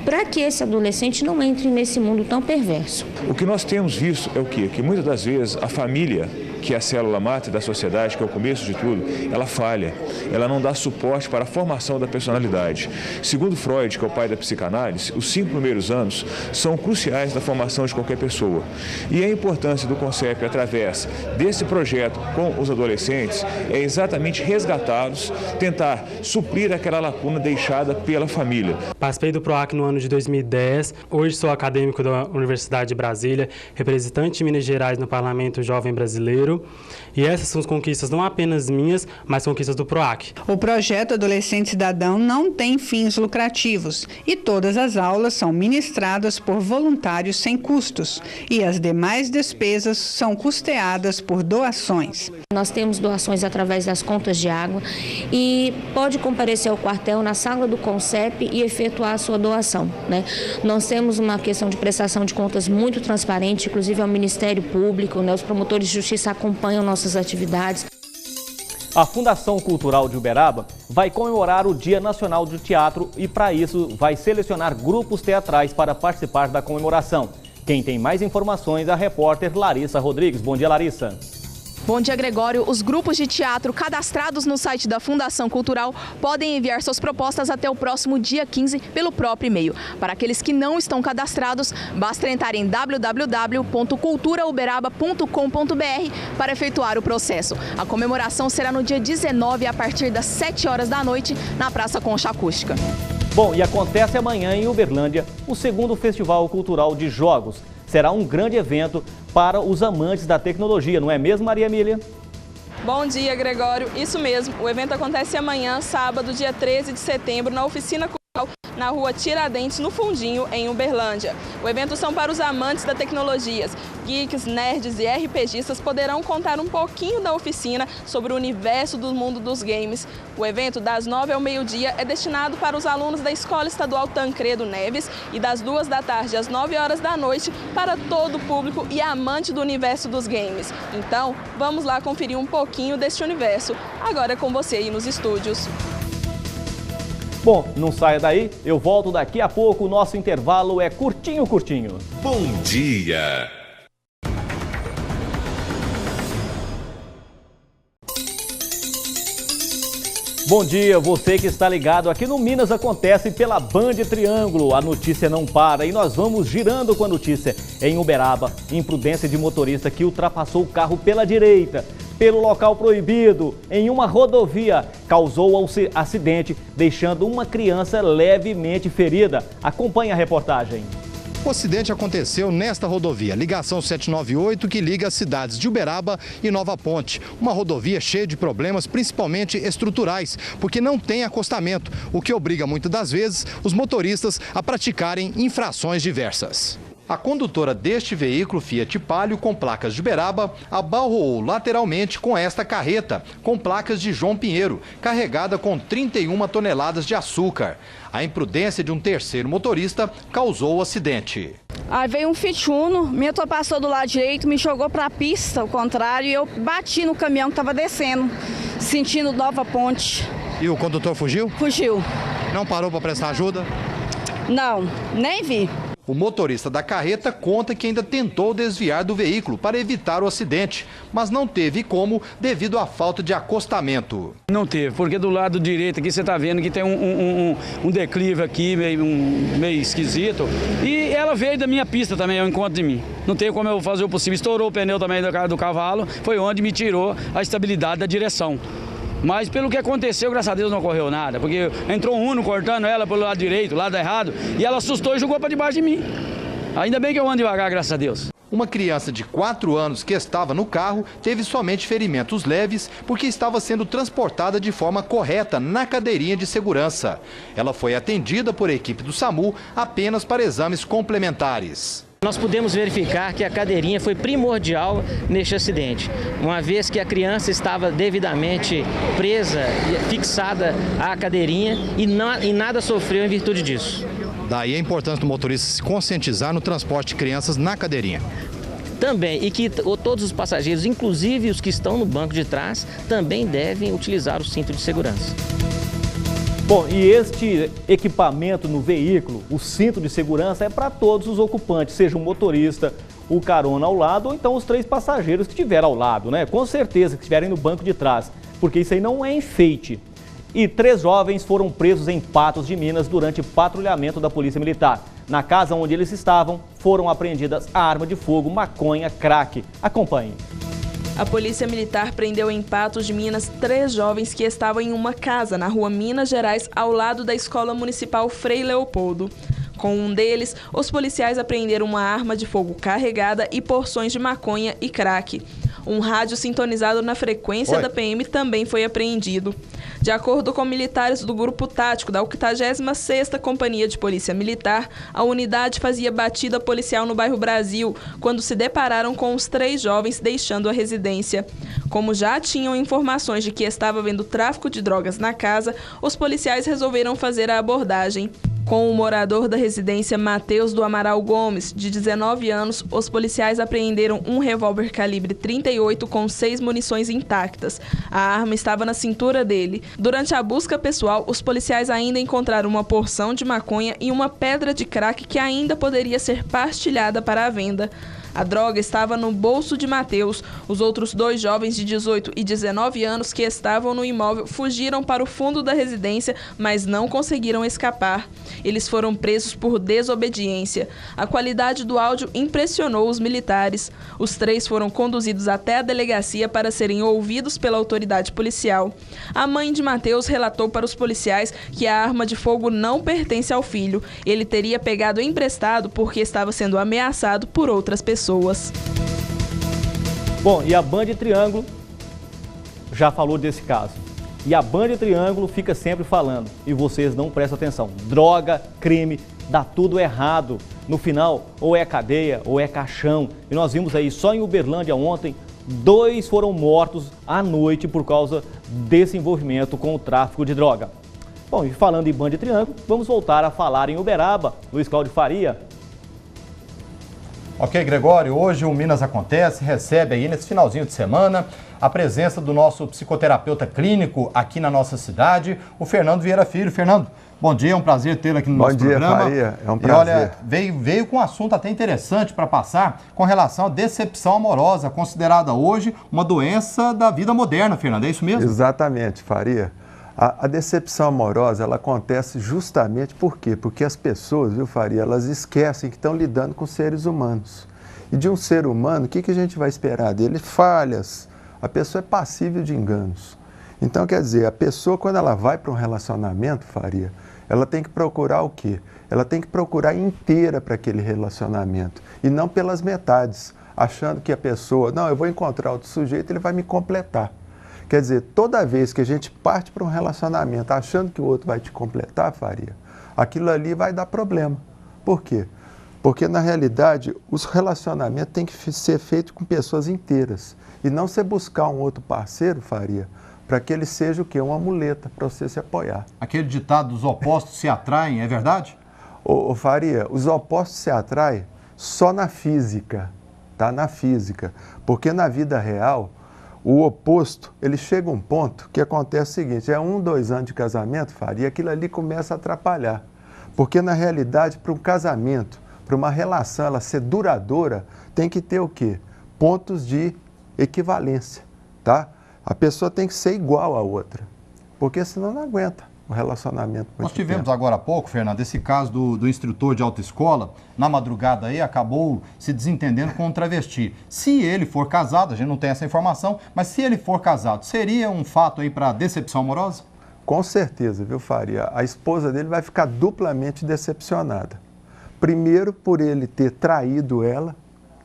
para que esse adolescente não entre nesse mundo tão perverso. O que nós temos visto é o quê? Que muitas das vezes a família, que é a célula máter da sociedade, que é o começo de tudo, ela falha, ela não dá suporte para a formação da personalidade. Segundo Freud, que é o pai da psicanálise, os 5 primeiros anos são cruciais na formação de qualquer pessoa. E a importância do CONCEP, através desse projeto com os adolescentes, é exatamente resgatá-los, tentar suprir aquela lacuna deixada pela família. Participei do PROAC no ano ano de 2010. Hoje sou acadêmico da Universidade de Brasília, representante de Minas Gerais no Parlamento Jovem Brasileiro. E essas são as conquistas não apenas minhas, mas conquistas do PROAC. O projeto Adolescente Cidadão não tem fins lucrativos e todas as aulas são ministradas por voluntários sem custos e as demais despesas são custeadas por doações. Nós temos doações através das contas de água e pode comparecer ao quartel na sala do CONCEP e efetuar a sua doação, né? Nós temos uma questão de prestação de contas muito transparente, inclusive ao Ministério Público, né? Os promotores de justiça acompanham nossas atividades. A Fundação Cultural de Uberaba vai comemorar o Dia Nacional do Teatro e, para isso, vai selecionar grupos teatrais para participar da comemoração. Quem tem mais informações é a repórter Larissa Rodrigues. Bom dia, Larissa. Bom dia, Gregório. Os grupos de teatro cadastrados no site da Fundação Cultural podem enviar suas propostas até o próximo dia 15 pelo próprio e-mail. Para aqueles que não estão cadastrados, basta entrar em www.culturauberaba.com.br para efetuar o processo. A comemoração será no dia 19, a partir das 7 horas da noite, na Praça Concha Acústica. Bom, e acontece amanhã em Uberlândia o segundo Festival Cultural de Jogos. Será um grande evento para os amantes da tecnologia, não é mesmo, Maria Emília? Bom dia, Gregório. Isso mesmo. O evento acontece amanhã, sábado, dia 13 de setembro, na Oficina Cultural, na rua Tiradentes, no Fundinho, em Uberlândia. O evento são para os amantes da tecnologia. Geeks, nerds e RPGistas poderão contar um pouquinho da oficina sobre o universo do mundo dos games. O evento, das 9 ao meio-dia, é destinado para os alunos da Escola Estadual Tancredo Neves e das 2 da tarde às 9 horas da noite para todo o público e amante do universo dos games. Então, vamos lá conferir um pouquinho deste universo. Agora é com você aí nos estúdios. Bom, não saia daí, eu volto daqui a pouco, o nosso intervalo é curtinho. Bom dia! Bom dia, você que está ligado aqui no Minas Acontece pela Band Triângulo. A notícia não para e nós vamos girando com a notícia. Em Uberaba, imprudência de motorista que ultrapassou o carro pela direita, pelo local proibido, em uma rodovia, causou acidente, deixando uma criança levemente ferida. Acompanhe a reportagem. O acidente aconteceu nesta rodovia, ligação 798, que liga as cidades de Uberaba e Nova Ponte. Uma rodovia cheia de problemas, principalmente estruturais, porque não tem acostamento, o que obriga muitas das vezes os motoristas a praticarem infrações diversas. A condutora deste veículo Fiat Palio com placas de Uberaba abalroou lateralmente com esta carreta, com placas de João Pinheiro, carregada com 31 toneladas de açúcar. A imprudência de um terceiro motorista causou o acidente. Aí veio um Fiat Uno, me passou do lado direito, me jogou para a pista, ao contrário, e eu bati no caminhão que estava descendo, sentindo Nova Ponte. E o condutor fugiu? Fugiu. Não parou para prestar ajuda? Não, nem vi. O motorista da carreta conta que ainda tentou desviar do veículo para evitar o acidente, mas não teve como devido à falta de acostamento. Não teve, porque do lado direito aqui você está vendo que tem um declive aqui meio esquisito. E ela veio da minha pista também, ao encontro de mim. Não tem como eu fazer o possível. Estourou o pneu também do cavalo, foi onde me tirou a estabilidade da direção. Mas pelo que aconteceu, graças a Deus não ocorreu nada, porque entrou um Uno cortando ela pelo lado direito, lado errado, e ela assustou e jogou para debaixo de mim. Ainda bem que eu ando devagar, graças a Deus. Uma criança de 4 anos que estava no carro teve somente ferimentos leves porque estava sendo transportada de forma correta na cadeirinha de segurança. Ela foi atendida por equipe do SAMU apenas para exames complementares. Nós pudemos verificar que a cadeirinha foi primordial neste acidente, uma vez que a criança estava devidamente presa, fixada à cadeirinha e nada sofreu em virtude disso. Daí a importância do motorista se conscientizar no transporte de crianças na cadeirinha. Também, e que todos os passageiros, inclusive os que estão no banco de trás, também devem utilizar o cinto de segurança. Bom, e este equipamento no veículo, o cinto de segurança, é para todos os ocupantes, seja o motorista, o carona ao lado ou então os 3 passageiros que estiverem ao lado, né? Com certeza que estiverem no banco de trás, porque isso aí não é enfeite. E 3 jovens foram presos em Patos de Minas durante patrulhamento da Polícia Militar. Na casa onde eles estavam, foram apreendidas arma de fogo, maconha, crack. Acompanhe. A Polícia Militar prendeu em Patos de Minas 3 jovens que estavam em uma casa na rua Minas Gerais, ao lado da Escola Municipal Frei Leopoldo. Com um deles, os policiais apreenderam uma arma de fogo carregada e porções de maconha e crack. Um rádio sintonizado na frequência da PM também foi apreendido. De acordo com militares do Grupo Tático da 86ª Companhia de Polícia Militar, a unidade fazia batida policial no bairro Brasil, quando se depararam com os 3 jovens deixando a residência. Como já tinham informações de que estava havendo tráfico de drogas na casa, os policiais resolveram fazer a abordagem. Com o morador da residência Matheus do Amaral Gomes, de 19 anos, os policiais apreenderam um revólver calibre 38 com 6 munições intactas. A arma estava na cintura dele. Durante a busca pessoal, os policiais ainda encontraram uma porção de maconha e uma pedra de crack que ainda poderia ser pastilhada para a venda. A droga estava no bolso de Matheus. Os outros 2 jovens de 18 e 19 anos que estavam no imóvel fugiram para o fundo da residência, mas não conseguiram escapar. Eles foram presos por desobediência. A qualidade do áudio impressionou os militares. Os 3 foram conduzidos até a delegacia para serem ouvidos pela autoridade policial. A mãe de Matheus relatou para os policiais que a arma de fogo não pertence ao filho. Ele teria pegado emprestado porque estava sendo ameaçado por outras pessoas. Bom, e a Band Triângulo já falou desse caso. E a Band Triângulo fica sempre falando, e vocês não prestam atenção. Droga, crime, dá tudo errado. No final, ou é cadeia, ou é caixão. E nós vimos aí, só em Uberlândia ontem, 2 foram mortos à noite por causa desse envolvimento com o tráfico de droga. Bom, e falando em Band Triângulo, vamos voltar a falar em Uberaba. Luiz Cláudio Faria. Ok, Gregório, hoje o Minas Acontece recebe aí nesse finalzinho de semana a presença do nosso psicoterapeuta clínico aqui na nossa cidade, o Fernando Vieira Filho. Fernando, bom dia, é um prazer tê-lo aqui no nosso programa. Bom dia, Faria, é um prazer. E olha, veio com um assunto até interessante para passar com relação à decepção amorosa, considerada hoje uma doença da vida moderna, Fernando, é isso mesmo? Exatamente, Faria. A decepção amorosa, ela acontece justamente por quê? Porque as pessoas, viu, Faria, elas esquecem que estão lidando com seres humanos. E de um ser humano, o que a gente vai esperar dele? Falhas. A pessoa é passível de enganos. Então, quer dizer, a pessoa, quando ela vai para um relacionamento, Faria, ela tem que procurar o quê? Ela tem que procurar inteira para aquele relacionamento. E não pelas metades, achando que a pessoa, não, eu vou encontrar outro sujeito, ele vai me completar. Quer dizer, toda vez que a gente parte para um relacionamento achando que o outro vai te completar, Faria, aquilo ali vai dar problema. Por quê? Porque, na realidade, os relacionamentos têm que ser feitos com pessoas inteiras. E não você buscar um outro parceiro, Faria, para que ele seja o quê? Uma muleta para você se apoiar. Aquele ditado dos opostos se atraem, é verdade? Ô Faria, os opostos se atraem só na física, tá? Na física. Porque na vida real, o oposto, ele chega a um ponto que acontece o seguinte, 1, 2 anos de casamento, Faria, e aquilo ali começa a atrapalhar. Porque, na realidade, para um casamento, para uma relação ela ser duradoura, tem que ter o quê? Pontos de equivalência, tá? A pessoa tem que ser igual à outra, porque senão não aguenta o relacionamento. Nós tivemos agora há pouco, Fernando, esse caso do instrutor de autoescola, na madrugada aí, acabou se desentendendo com um travesti. Se ele for casado, a gente não tem essa informação, mas se ele for casado, seria um fato aí para decepção amorosa? Com certeza, viu, Faria? A esposa dele vai ficar duplamente decepcionada. Primeiro, por ele ter traído ela,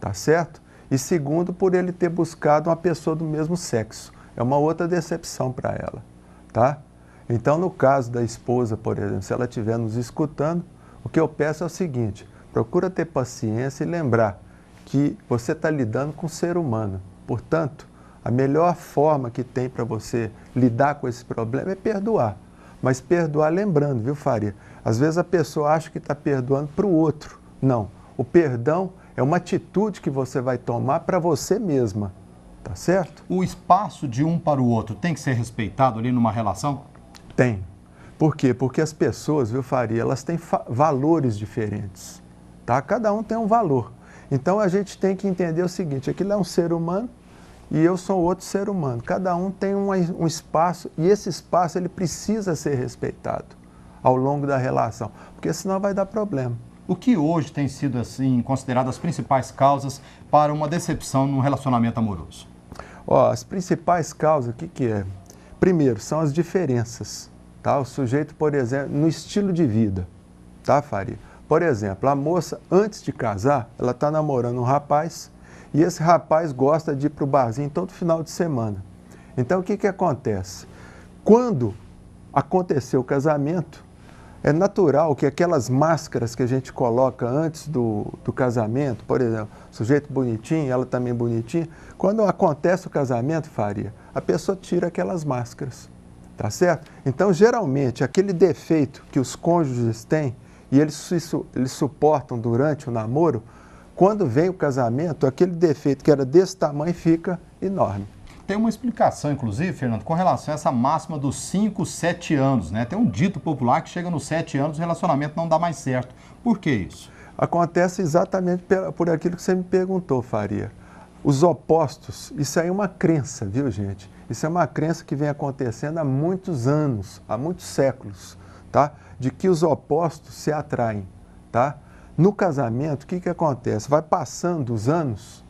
tá certo? E segundo, por ele ter buscado uma pessoa do mesmo sexo. É uma outra decepção para ela, tá? Então, no caso da esposa, por exemplo, se ela estiver nos escutando, o que eu peço é o seguinte, procura ter paciência e lembrar que você está lidando com um ser humano. Portanto, a melhor forma que tem para você lidar com esse problema é perdoar. Mas perdoar lembrando, viu, Faria? Às vezes a pessoa acha que está perdoando para o outro. Não, o perdão é uma atitude que você vai tomar para você mesma, tá certo? O espaço de um para o outro tem que ser respeitado ali numa relação? Tem. Por quê? Porque as pessoas, viu, Faria, elas têm valores diferentes, tá? Cada um tem um valor. Então a gente tem que entender o seguinte, aquilo é um ser humano e eu sou outro ser humano. Cada um tem um espaço e esse espaço ele precisa ser respeitado ao longo da relação, porque senão vai dar problema. O que hoje tem sido, assim, considerado as principais causas para uma decepção num relacionamento amoroso? Ó, as principais causas, o que é? Primeiro, são as diferenças, tá? O sujeito, por exemplo, no estilo de vida, tá, Faria? Por exemplo, a moça, antes de casar, ela está namorando um rapaz e esse rapaz gosta de ir para o barzinho todo final de semana. Então, o que acontece? Quando aconteceu o casamento, é natural que aquelas máscaras que a gente coloca antes do casamento, por exemplo, sujeito bonitinho, ela também bonitinha, quando acontece o casamento, Faria, a pessoa tira aquelas máscaras, tá certo? Então, geralmente, aquele defeito que os cônjuges têm e eles suportam durante o namoro, quando vem o casamento, aquele defeito que era desse tamanho fica enorme. Tem uma explicação, inclusive, Fernando, com relação a essa máxima dos 5, 7 anos, né? Tem um dito popular que chega nos 7 anos o relacionamento não dá mais certo. Por que isso? Acontece exatamente por aquilo que você me perguntou, Faria. Os opostos, isso aí é uma crença, viu, gente? Isso é uma crença que vem acontecendo há muitos anos, há muitos séculos, tá? De que os opostos se atraem, tá? No casamento, o que acontece? Vai passando os anos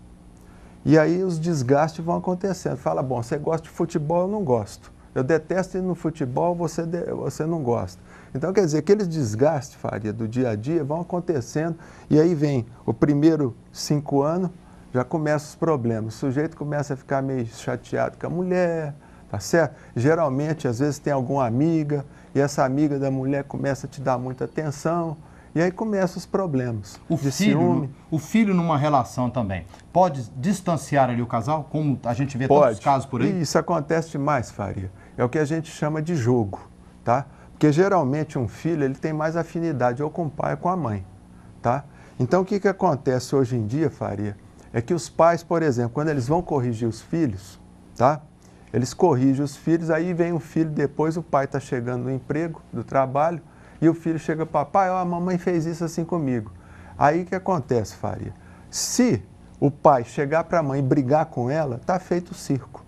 e aí os desgastes vão acontecendo. Fala, bom, você gosta de futebol, eu não gosto. Eu detesto ir no futebol, você não gosta. Então, quer dizer, aqueles desgastes, Faria, do dia a dia vão acontecendo e aí vem o primeiro 5 anos, já começam os problemas. O sujeito começa a ficar meio chateado com a mulher, tá certo? Geralmente, às vezes tem alguma amiga e essa amiga da mulher começa a te dar muita atenção. E aí começam os problemas. O filho numa relação também pode distanciar ali o casal, como a gente vê tantos casos por aí? Isso acontece demais, Faria. É o que a gente chama de jogo, tá? Porque geralmente um filho ele tem mais afinidade ou com o pai ou com a mãe, tá? Então o que acontece hoje em dia, Faria, é que os pais, por exemplo, quando eles vão corrigir os filhos, tá? Eles corrigem os filhos, aí vem o filho depois, o pai está chegando no emprego, do trabalho, e o filho chega, papai, a mamãe fez isso assim comigo. Aí o que acontece, Faria? Se o pai chegar para a mãe e brigar com ela, está feito o circo.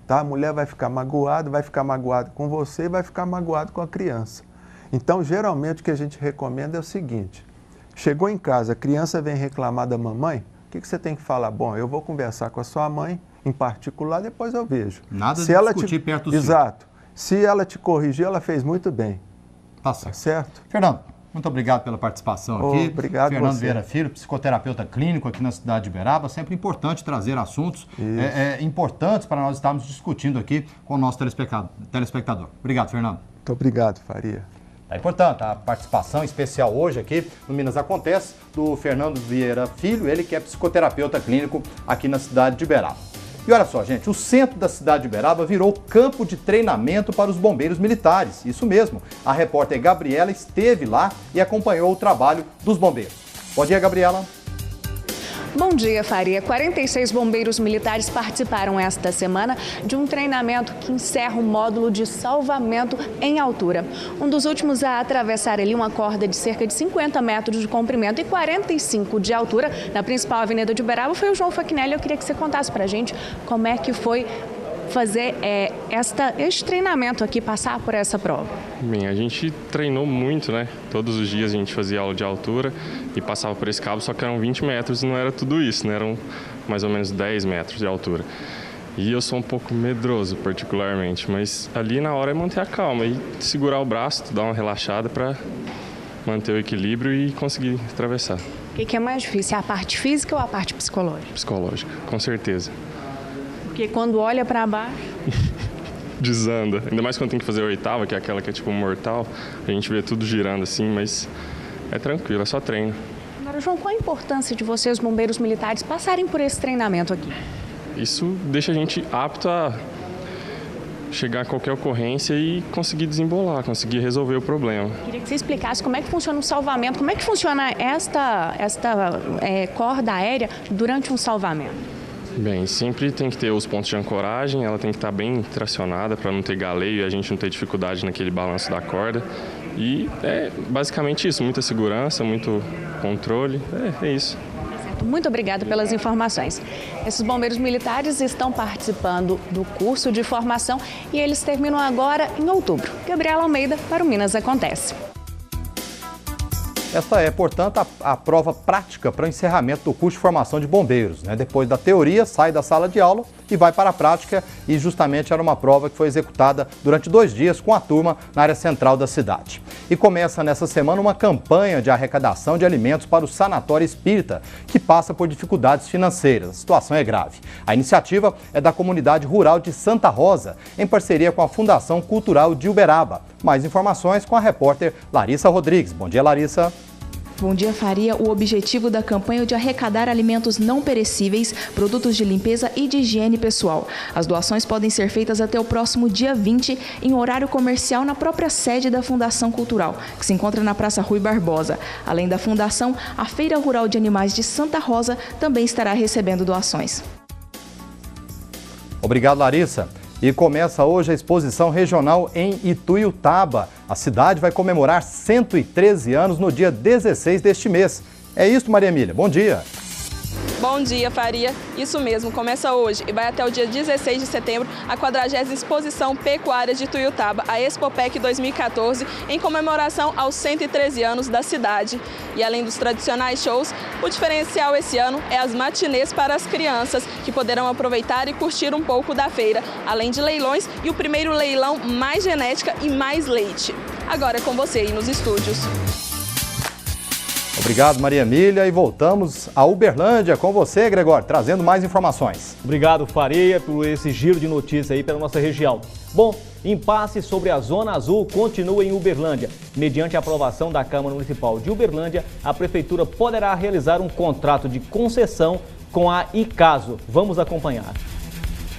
Tá? A mulher vai ficar magoada com você e vai ficar magoada com a criança. Então, geralmente, o que a gente recomenda é o seguinte, chegou em casa, a criança vem reclamar da mamãe, o que você tem que falar? Bom, eu vou conversar com a sua mãe, em particular, depois eu vejo. Nada de discutir perto do filho. Exato. Se ela te corrigir, ela fez muito bem. Tá certo. Fernando, muito obrigado pela participação aqui. Obrigado, Fernando Vieira Filho, psicoterapeuta clínico aqui na cidade de Uberaba. Sempre importante trazer assuntos importantes para nós estarmos discutindo aqui com o nosso telespectador. Obrigado, Fernando. Muito obrigado, Faria. É importante a participação especial hoje aqui no Minas Acontece do Fernando Vieira Filho, ele que é psicoterapeuta clínico aqui na cidade de Uberaba. E olha só, gente, o centro da cidade de Uberaba virou campo de treinamento para os bombeiros militares. Isso mesmo. A repórter Gabriela esteve lá e acompanhou o trabalho dos bombeiros. Bom dia, Gabriela. Bom dia, Faria. 46 bombeiros militares participaram esta semana de um treinamento que encerra o módulo de salvamento em altura. Um dos últimos a atravessar ali uma corda de cerca de 50 metros de comprimento e 45 de altura na principal avenida de Uberaba foi o João Fachinelli. Eu queria que você contasse pra gente como é que foi fazer este treinamento aqui, passar por essa prova. Bem, a gente treinou muito, né? Todos os dias a gente fazia aula de altura e passava por esse cabo, só que eram 20 metros e não era tudo isso, né? Eram mais ou menos 10 metros de altura. E eu sou um pouco medroso, particularmente, mas ali na hora é manter a calma e segurar o braço, dar uma relaxada para manter o equilíbrio e conseguir atravessar. O que é mais difícil, a parte física ou a parte psicológica? Psicológica, com certeza. Porque quando olha para baixo... Desanda. Ainda mais quando tem que fazer a oitava, que é aquela que é tipo mortal. A gente vê tudo girando assim, mas é tranquilo, é só treino. Agora, João, qual a importância de vocês, bombeiros militares, passarem por esse treinamento aqui? Isso deixa a gente apto a chegar a qualquer ocorrência e conseguir desembolar, conseguir resolver o problema. Queria que você explicasse como é que funciona o salvamento, como é que funciona esta corda aérea durante um salvamento. Bem, sempre tem que ter os pontos de ancoragem, ela tem que estar bem tracionada para não ter galeio e a gente não ter dificuldade naquele balanço da corda. E é basicamente isso, muita segurança, muito controle, é isso. Muito obrigada pelas informações. Esses bombeiros militares estão participando do curso de formação e eles terminam agora em outubro. Gabriela Almeida para o Minas Acontece. Essa é, portanto, a prova prática para o encerramento do curso de formação de bombeiros, né? Depois da teoria, sai da sala de aula e vai para a prática, e justamente era uma prova que foi executada durante 2 dias com a turma na área central da cidade. E começa nessa semana uma campanha de arrecadação de alimentos para o Sanatório Espírita, que passa por dificuldades financeiras. A situação é grave. A iniciativa é da comunidade rural de Santa Rosa, em parceria com a Fundação Cultural de Uberaba. Mais informações com a repórter Larissa Rodrigues. Bom dia, Larissa. Bom dia, Faria. O objetivo da campanha é de arrecadar alimentos não perecíveis, produtos de limpeza e de higiene pessoal. As doações podem ser feitas até o próximo dia 20, em horário comercial, na própria sede da Fundação Cultural, que se encontra na Praça Rui Barbosa. Além da Fundação, a Feira Rural de Animais de Santa Rosa também estará recebendo doações. Obrigado, Larissa. E começa hoje a exposição regional em Ituiutaba. A cidade vai comemorar 113 anos no dia 16 deste mês. É isso, Maria Emília. Bom dia. Bom dia, Faria. Isso mesmo, começa hoje e vai até o dia 16 de setembro a 40ª Exposição Pecuária de Ituiutaba, a Expopec 2014, em comemoração aos 113 anos da cidade. E além dos tradicionais shows, o diferencial esse ano é as matinês para as crianças, que poderão aproveitar e curtir um pouco da feira, além de leilões e o primeiro leilão Mais Genética e Mais Leite. Agora é com você aí nos estúdios. Obrigado, Maria Emília, e voltamos a Uberlândia com você, Gregório, trazendo mais informações. Obrigado, Faria, por esse giro de notícias aí pela nossa região. Bom, impasse sobre a Zona Azul continua em Uberlândia. Mediante a aprovação da Câmara Municipal de Uberlândia, a Prefeitura poderá realizar um contrato de concessão com a Icaso. Vamos acompanhar.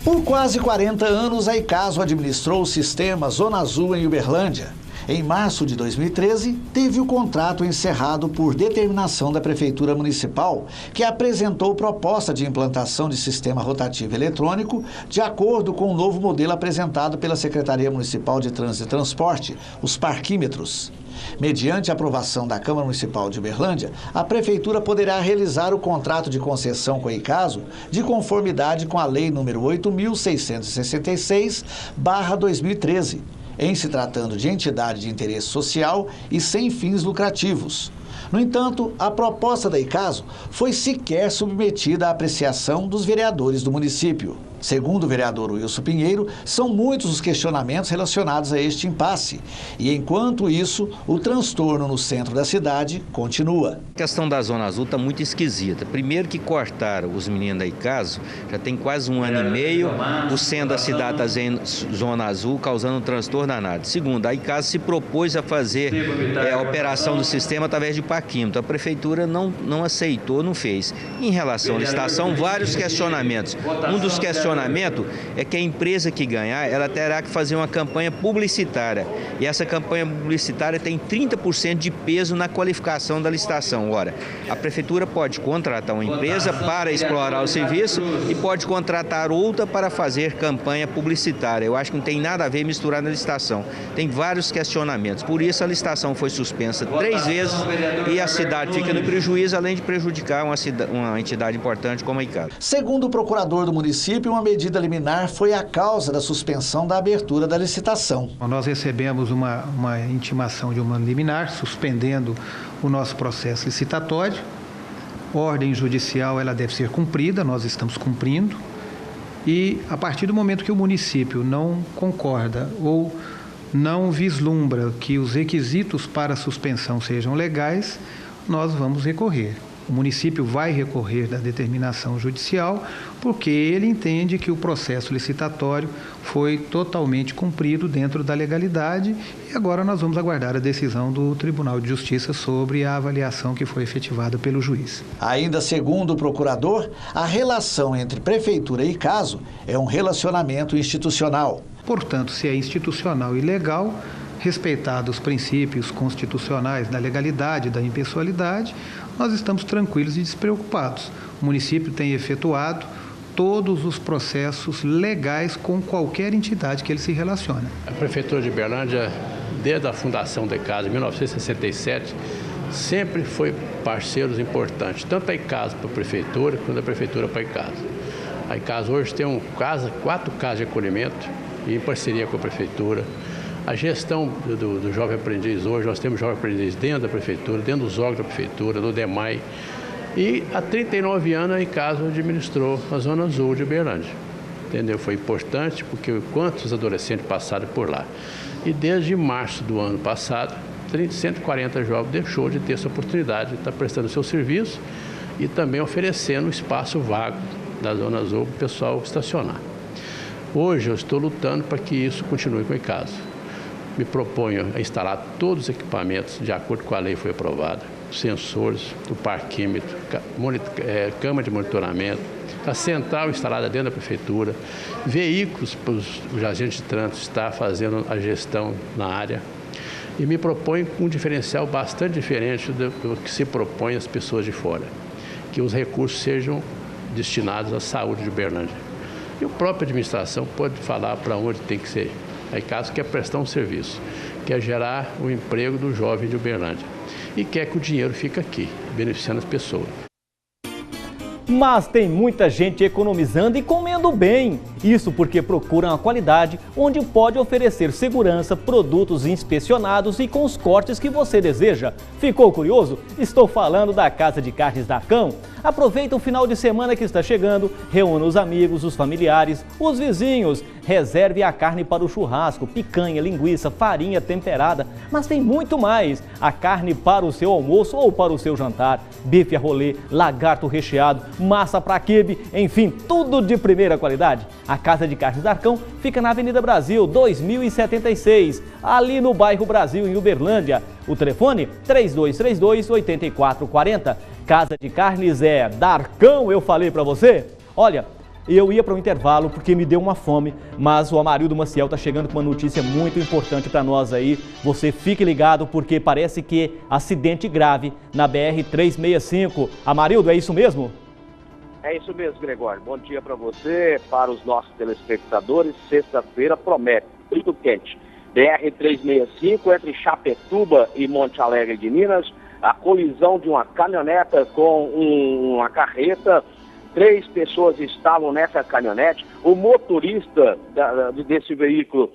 Por quase 40 anos, a Icaso administrou o sistema Zona Azul em Uberlândia. Em março de 2013, teve o contrato encerrado por determinação da Prefeitura Municipal, que apresentou proposta de implantação de sistema rotativo eletrônico de acordo com o novo modelo apresentado pela Secretaria Municipal de Trânsito e Transporte, os parquímetros. Mediante a aprovação da Câmara Municipal de Uberlândia, a Prefeitura poderá realizar o contrato de concessão com a Icaso de conformidade com a Lei nº 8.666/2013. em se tratando de entidade de interesse social e sem fins lucrativos. No entanto, a proposta da Icaso foi sequer submetida à apreciação dos vereadores do município. Segundo o vereador Wilson Pinheiro, são muitos os questionamentos relacionados a este impasse. E enquanto isso, o transtorno no centro da cidade continua. A questão da Zona Azul está muito esquisita. Primeiro que cortaram os meninos da Icaso, já tem quase 1 ano e meio, o centro da cidade está em Zona Azul, causando um transtorno danado. Segundo, a Icaso se propôs a fazer a operação do sistema através de parquímetro. A prefeitura não aceitou, não fez. Em relação à licitação, vários questionamentos. Um dos questionamentos é que a empresa que ganhar, ela terá que fazer uma campanha publicitária. E essa campanha publicitária tem 30% de peso na qualificação da licitação. Ora, a prefeitura pode contratar uma empresa para explorar o serviço e pode contratar outra para fazer campanha publicitária. Eu acho que não tem nada a ver misturar na licitação. Tem vários questionamentos. Por isso a licitação foi suspensa 3 vezes e a cidade fica no prejuízo, além de prejudicar uma entidade importante como a Icaso. Segundo o procurador do município, uma medida liminar foi a causa da suspensão da abertura da licitação. Nós recebemos uma intimação de uma liminar suspendendo o nosso processo licitatório. Ordem judicial, ela deve ser cumprida, nós estamos cumprindo. E a partir do momento que o município não concorda ou não vislumbra que os requisitos para a suspensão sejam legais, nós vamos recorrer. O município vai recorrer da determinação judicial porque ele entende que o processo licitatório foi totalmente cumprido dentro da legalidade e agora nós vamos aguardar a decisão do Tribunal de Justiça sobre a avaliação que foi efetivada pelo juiz. Ainda segundo o procurador, a relação entre prefeitura e Icaso é um relacionamento institucional. Portanto, se é institucional e legal, respeitados os princípios constitucionais da legalidade, da impessoalidade, nós estamos tranquilos e despreocupados. O município tem efetuado todos os processos legais com qualquer entidade que ele se relacione. A Prefeitura de Uberlândia, desde a fundação da Icaso, em 1967, sempre foi parceiros importantes, tanto a Icaso para a Prefeitura, quanto a Prefeitura para a Icaso. A Icaso hoje tem 4 casas de acolhimento, em parceria com a Prefeitura. A gestão do Jovem Aprendiz hoje, nós temos Jovem Aprendiz dentro da Prefeitura, dentro dos órgãos da Prefeitura, do DEMAI. E há 39 anos a ICASO administrou a Zona Azul de Uberlândia. Entendeu? Foi importante porque quantos adolescentes passaram por lá. E desde março do ano passado, 140 jovens deixou de ter essa oportunidade de estar prestando seu serviço e também oferecendo espaço vago da Zona Azul para o pessoal estacionar. Hoje eu estou lutando para que isso continue com o ICASO. Me proponho a instalar todos os equipamentos de acordo com a lei que foi aprovada, sensores, o parquímetro, câmara de monitoramento, a central instalada dentro da prefeitura, veículos para os agentes de trânsito estar fazendo a gestão na área. E me proponho um diferencial bastante diferente do que se propõe às pessoas de fora, que os recursos sejam destinados à saúde de Uberlândia. E a própria administração pode falar para onde tem que ser. Aí caso quer prestar um serviço, quer gerar o emprego do jovem de Uberlândia e quer que o dinheiro fique aqui, beneficiando as pessoas. Mas tem muita gente economizando e comendo bem. Isso porque procuram a qualidade onde pode oferecer segurança, produtos inspecionados e com os cortes que você deseja. Ficou curioso? Estou falando da Casa de Carnes Darcão. Aproveita o final de semana que está chegando, reúna os amigos, os familiares, os vizinhos. Reserve a carne para o churrasco, picanha, linguiça, farinha temperada, mas tem muito mais. A carne para o seu almoço ou para o seu jantar, bife a rolê, lagarto recheado, massa para quibe, enfim, tudo de primeira qualidade. A Casa de Carnes Darcão fica na Avenida Brasil, 2076, ali no bairro Brasil, em Uberlândia. O telefone 3232-8440. Casa de Carnes é Darcão, eu falei para você? Olha, eu ia para o intervalo porque me deu uma fome, mas o Amarildo Maciel está chegando com uma notícia muito importante para nós aí. Você fique ligado porque parece que acidente grave na BR-365. Amarildo, é isso mesmo? É isso mesmo, Gregório. Bom dia para você, para os nossos telespectadores. Sexta-feira promete, muito quente. BR-365 entre Chapecó e Monte Alegre de Minas. A colisão de uma caminhoneta com uma carreta. 3 pessoas estavam nessa caminhonete. O motorista desse veículo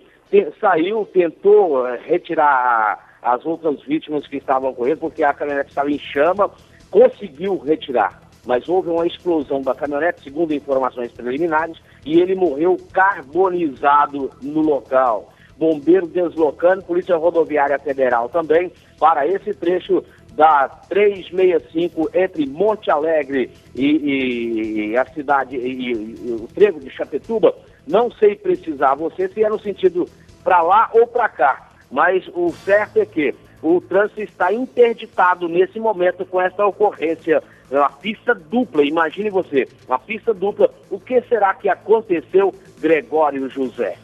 saiu, tentou retirar as outras vítimas que estavam com ele, porque a caminhonete estava em chama, conseguiu retirar. Mas houve uma explosão da caminhonete, segundo informações preliminares, e ele morreu carbonizado no local. Bombeiro deslocando, Polícia Rodoviária Federal também, para esse trecho da 365 entre Monte Alegre e a cidade, e o trevo de Chapecó. Não sei precisar você se é no sentido para lá ou para cá, mas o certo é que o trânsito está interditado nesse momento com essa ocorrência. Uma pista dupla, imagine você, uma pista dupla. O que será que aconteceu, Gregório José?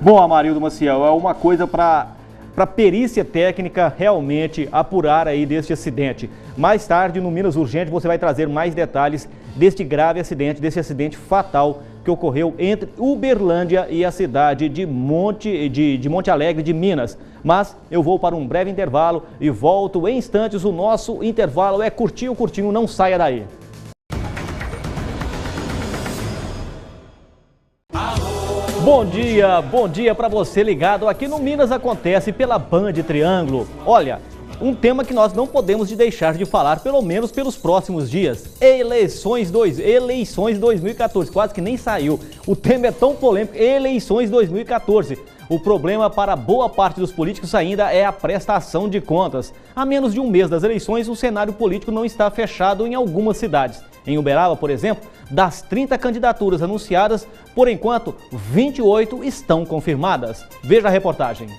Bom, Amarildo Maciel, é uma coisa para perícia técnica realmente apurar aí deste acidente. Mais tarde, no Minas Urgente, você vai trazer mais detalhes deste grave acidente, desse acidente fatal que ocorreu entre Uberlândia e a cidade de Monte Alegre de Minas. Mas eu vou para um breve intervalo e volto em instantes. O nosso intervalo é curtinho, não saia daí. Bom dia para você ligado aqui no Minas Acontece pela Band Triângulo. Olha, um tema que nós não podemos deixar de falar, pelo menos pelos próximos dias. Eleições 2014, quase que nem saiu. O tema é tão polêmico, eleições 2014. O problema para boa parte dos políticos ainda é a prestação de contas. Há menos de um mês das eleições, o cenário político não está fechado em algumas cidades. Em Uberaba, por exemplo, das 30 candidaturas anunciadas, por enquanto, 28 estão confirmadas. Veja a reportagem.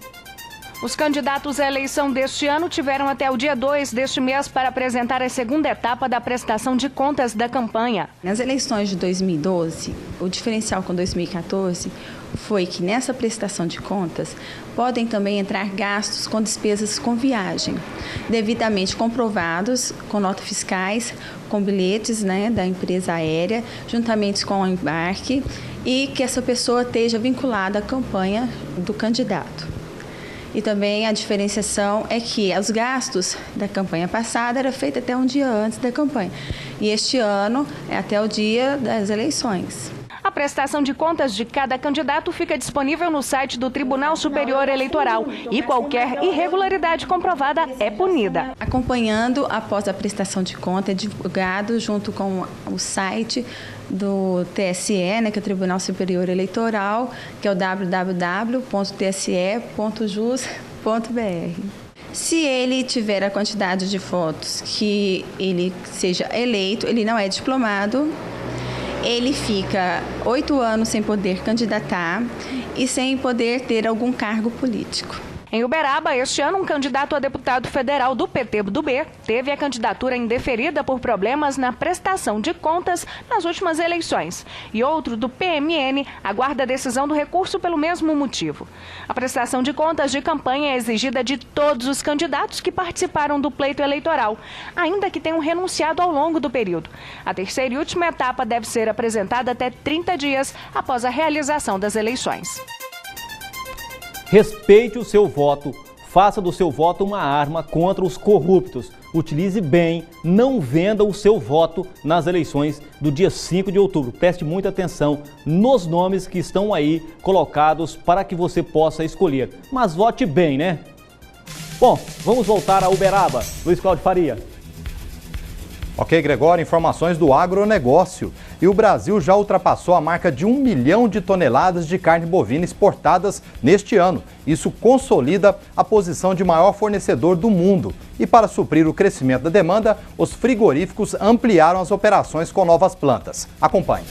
Os candidatos à eleição deste ano tiveram até o dia 2 deste mês para apresentar a segunda etapa da prestação de contas da campanha. Nas eleições de 2012, o diferencial com 2014 foi que nessa prestação de contas podem também entrar gastos com despesas com viagem, devidamente comprovados com notas fiscais, com bilhetes da empresa aérea, juntamente com o embarque, e que essa pessoa esteja vinculada à campanha do candidato. E também a diferenciação é que os gastos da campanha passada eram feitos até um dia antes da campanha. E este ano é até o dia das eleições. A prestação de contas de cada candidato fica disponível no site do Tribunal Superior Eleitoral e qualquer irregularidade comprovada é punida. Acompanhando após a prestação de conta é divulgado junto com o site do TSE, que é o Tribunal Superior Eleitoral, que é o www.tse.jus.br. Se ele tiver a quantidade de votos que ele seja eleito, ele não é diplomado, ele fica 8 anos sem poder candidatar e sem poder ter algum cargo político. Em Uberaba, este ano, um candidato a deputado federal do PTB teve a candidatura indeferida por problemas na prestação de contas nas últimas eleições. E outro, do PMN, aguarda a decisão do recurso pelo mesmo motivo. A prestação de contas de campanha é exigida de todos os candidatos que participaram do pleito eleitoral, ainda que tenham renunciado ao longo do período. A terceira e última etapa deve ser apresentada até 30 dias após a realização das eleições. Respeite o seu voto, faça do seu voto uma arma contra os corruptos. Utilize bem, não venda o seu voto nas eleições do dia 5 de outubro. Preste muita atenção nos nomes que estão aí colocados para que você possa escolher. Mas vote bem, né? Bom, vamos voltar a Uberaba. Luiz Cláudio Faria. Ok, Gregório, informações do agronegócio. E o Brasil já ultrapassou a marca de 1 milhão de toneladas de carne bovina exportadas neste ano. Isso consolida a posição de maior fornecedor do mundo. E para suprir o crescimento da demanda, os frigoríficos ampliaram as operações com novas plantas. Acompanhe.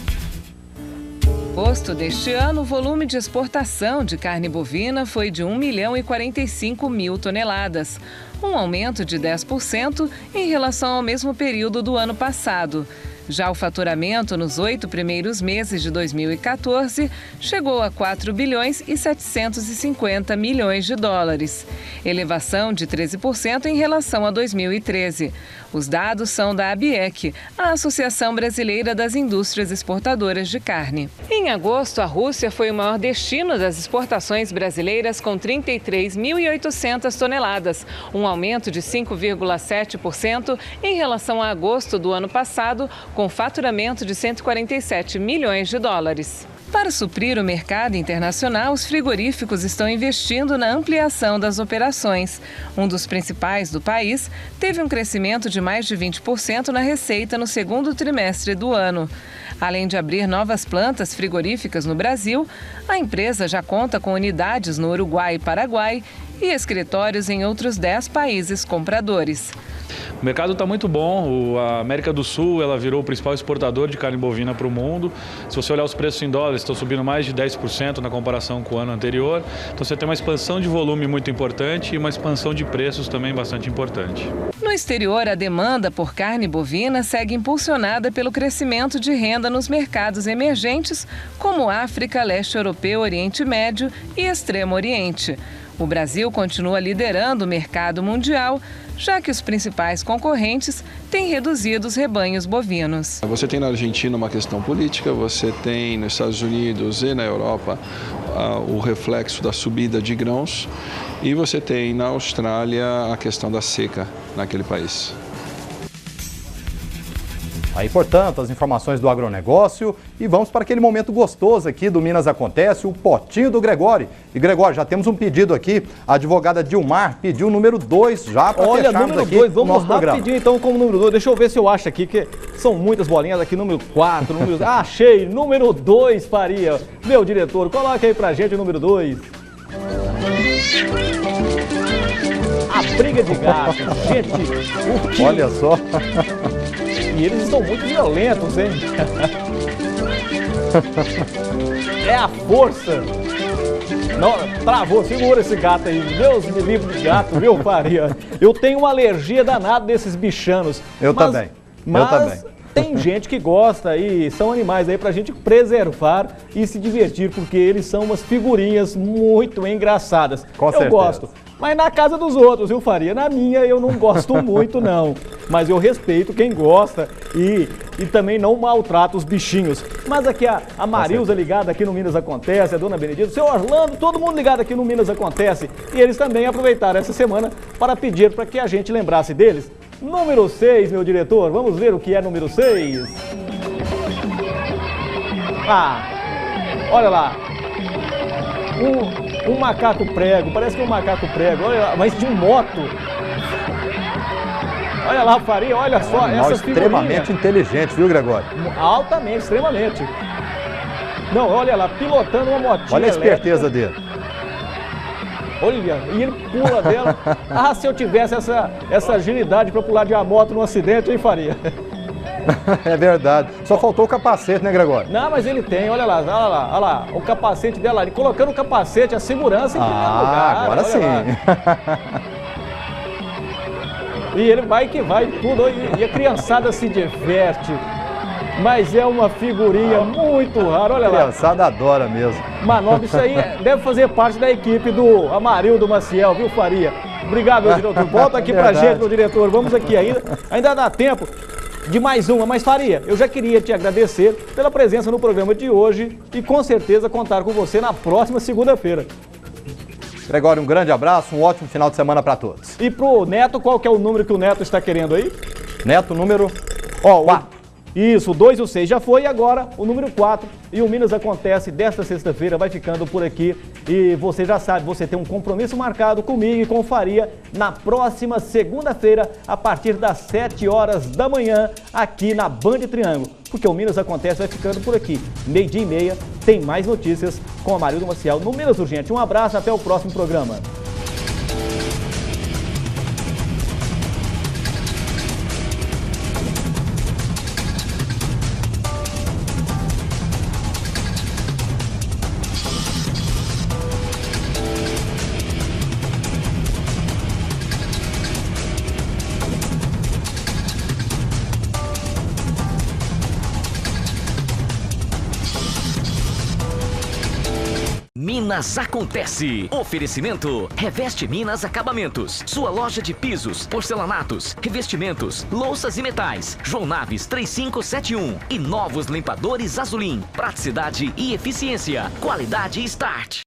Em agosto deste ano, o volume de exportação de carne bovina foi de 1 milhão e 45 mil toneladas, um aumento de 10% em relação ao mesmo período do ano passado. Já o faturamento nos 8 primeiros meses de 2014 chegou a 4 bilhões e 750 milhões de dólares, elevação de 13% em relação a 2013. Os dados são da ABIEC, a Associação Brasileira das Indústrias Exportadoras de Carne. Em agosto, a Rússia foi o maior destino das exportações brasileiras com 33.800 toneladas, um aumento de 5,7% em relação a agosto do ano passado, com faturamento de 147 milhões de dólares. Para suprir o mercado internacional, os frigoríficos estão investindo na ampliação das operações. Um dos principais do país teve um crescimento de mais de 20% na receita no segundo trimestre do ano. Além de abrir novas plantas frigoríficas no Brasil, a empresa já conta com unidades no Uruguai e Paraguai e escritórios em outros 10 países compradores. O mercado está muito bom, a América do Sul ela virou o principal exportador de carne bovina para o mundo. Se você olhar os preços em dólares, estão subindo mais de 10% na comparação com o ano anterior. Então você tem uma expansão de volume muito importante e uma expansão de preços também bastante importante. No exterior, a demanda por carne bovina segue impulsionada pelo crescimento de renda nos mercados emergentes, como África, Leste Europeu, Oriente Médio e Extremo Oriente. O Brasil continua liderando o mercado mundial, já que os principais concorrentes têm reduzido os rebanhos bovinos. Você tem na Argentina uma questão política, você tem nos Estados Unidos e na Europa o reflexo da subida de grãos e você tem na Austrália a questão da seca naquele país. Aí, portanto, as informações do agronegócio e vamos para aquele momento gostoso aqui do Minas Acontece, o potinho do Gregório. E, Gregório, já temos um pedido aqui, a advogada Dilmar pediu o número 2 já para fecharmos número aqui 2, o nosso programa. rapidinho então com o número 2, deixa eu ver se eu acho aqui, que são muitas bolinhas aqui, número 4, número... achei, número 2, Faria. Meu diretor, coloca aí pra gente o número 2. A briga de gatos, gente, olha só. E eles estão muito violentos, hein? É a força. Não, travou, segura esse gato aí. Deus me livre de gato, viu, Faria? Eu tenho uma alergia danada desses bichanos. Eu também. Tem gente que gosta e são animais aí pra gente preservar e se divertir, porque eles são umas figurinhas muito engraçadas. Com certeza. Eu gosto. Mas na casa dos outros, viu, Faria? Na minha eu não gosto muito, não. Mas eu respeito quem gosta e também não maltrato os bichinhos. Mas aqui a Marilza ligada aqui no Minas Acontece, a Dona Benedita, o seu Orlando, todo mundo ligado aqui no Minas Acontece. E eles também aproveitaram essa semana para pedir para que a gente lembrasse deles. Número 6, meu diretor, vamos ver o que é número 6. Olha lá. Um macaco prego, parece que é um macaco prego, olha lá, mas de moto. Olha lá, Faria, olha só essas figurinhas. Extremamente inteligente, viu, Gregório? Altamente, extremamente. Não, olha lá, pilotando uma motinha. Olha a esperteza dele. Olha, e ele pula dela. Ah, se eu tivesse essa agilidade para pular de uma moto num acidente, hein, Faria? É verdade. Só faltou o capacete, né, Gregório? Não, mas ele tem, olha lá, o capacete dela ali, colocando o capacete, a segurança em primeiro lugar. Agora sim. E ele vai que vai, tudo, e a criançada se diverte. Mas é uma figurinha muito rara, olha lá. A criançada adora mesmo. Manobra, isso aí deve fazer parte da equipe do Amarildo Maciel, viu, Faria? Obrigado, meu diretor. Volta aqui pra gente, meu diretor. Vamos aqui ainda dá tempo de mais uma. Mas, Faria, eu já queria te agradecer pela presença no programa de hoje e com certeza contar com você na próxima segunda-feira. Gregório, um grande abraço, um ótimo final de semana para todos. E pro Neto, qual que é o número que o Neto está querendo aí? Neto, número 4. Isso, o 2 e o 6 já foi, e agora o número 4. E o Minas Acontece desta sexta-feira vai ficando por aqui. E você já sabe, você tem um compromisso marcado comigo e com o Faria na próxima segunda-feira, a partir das 7 horas da manhã, aqui na Band Triângulo. Porque o Minas Acontece vai ficando por aqui. 12h30, tem mais notícias com o Amarildo Maciel no Minas Urgente. Um abraço, até o próximo programa. Minas Acontece. Oferecimento Reveste Minas Acabamentos. Sua loja de pisos, porcelanatos, revestimentos, louças e metais. João Naves 3571. E novos limpadores Azulim. Praticidade e eficiência. Qualidade Start.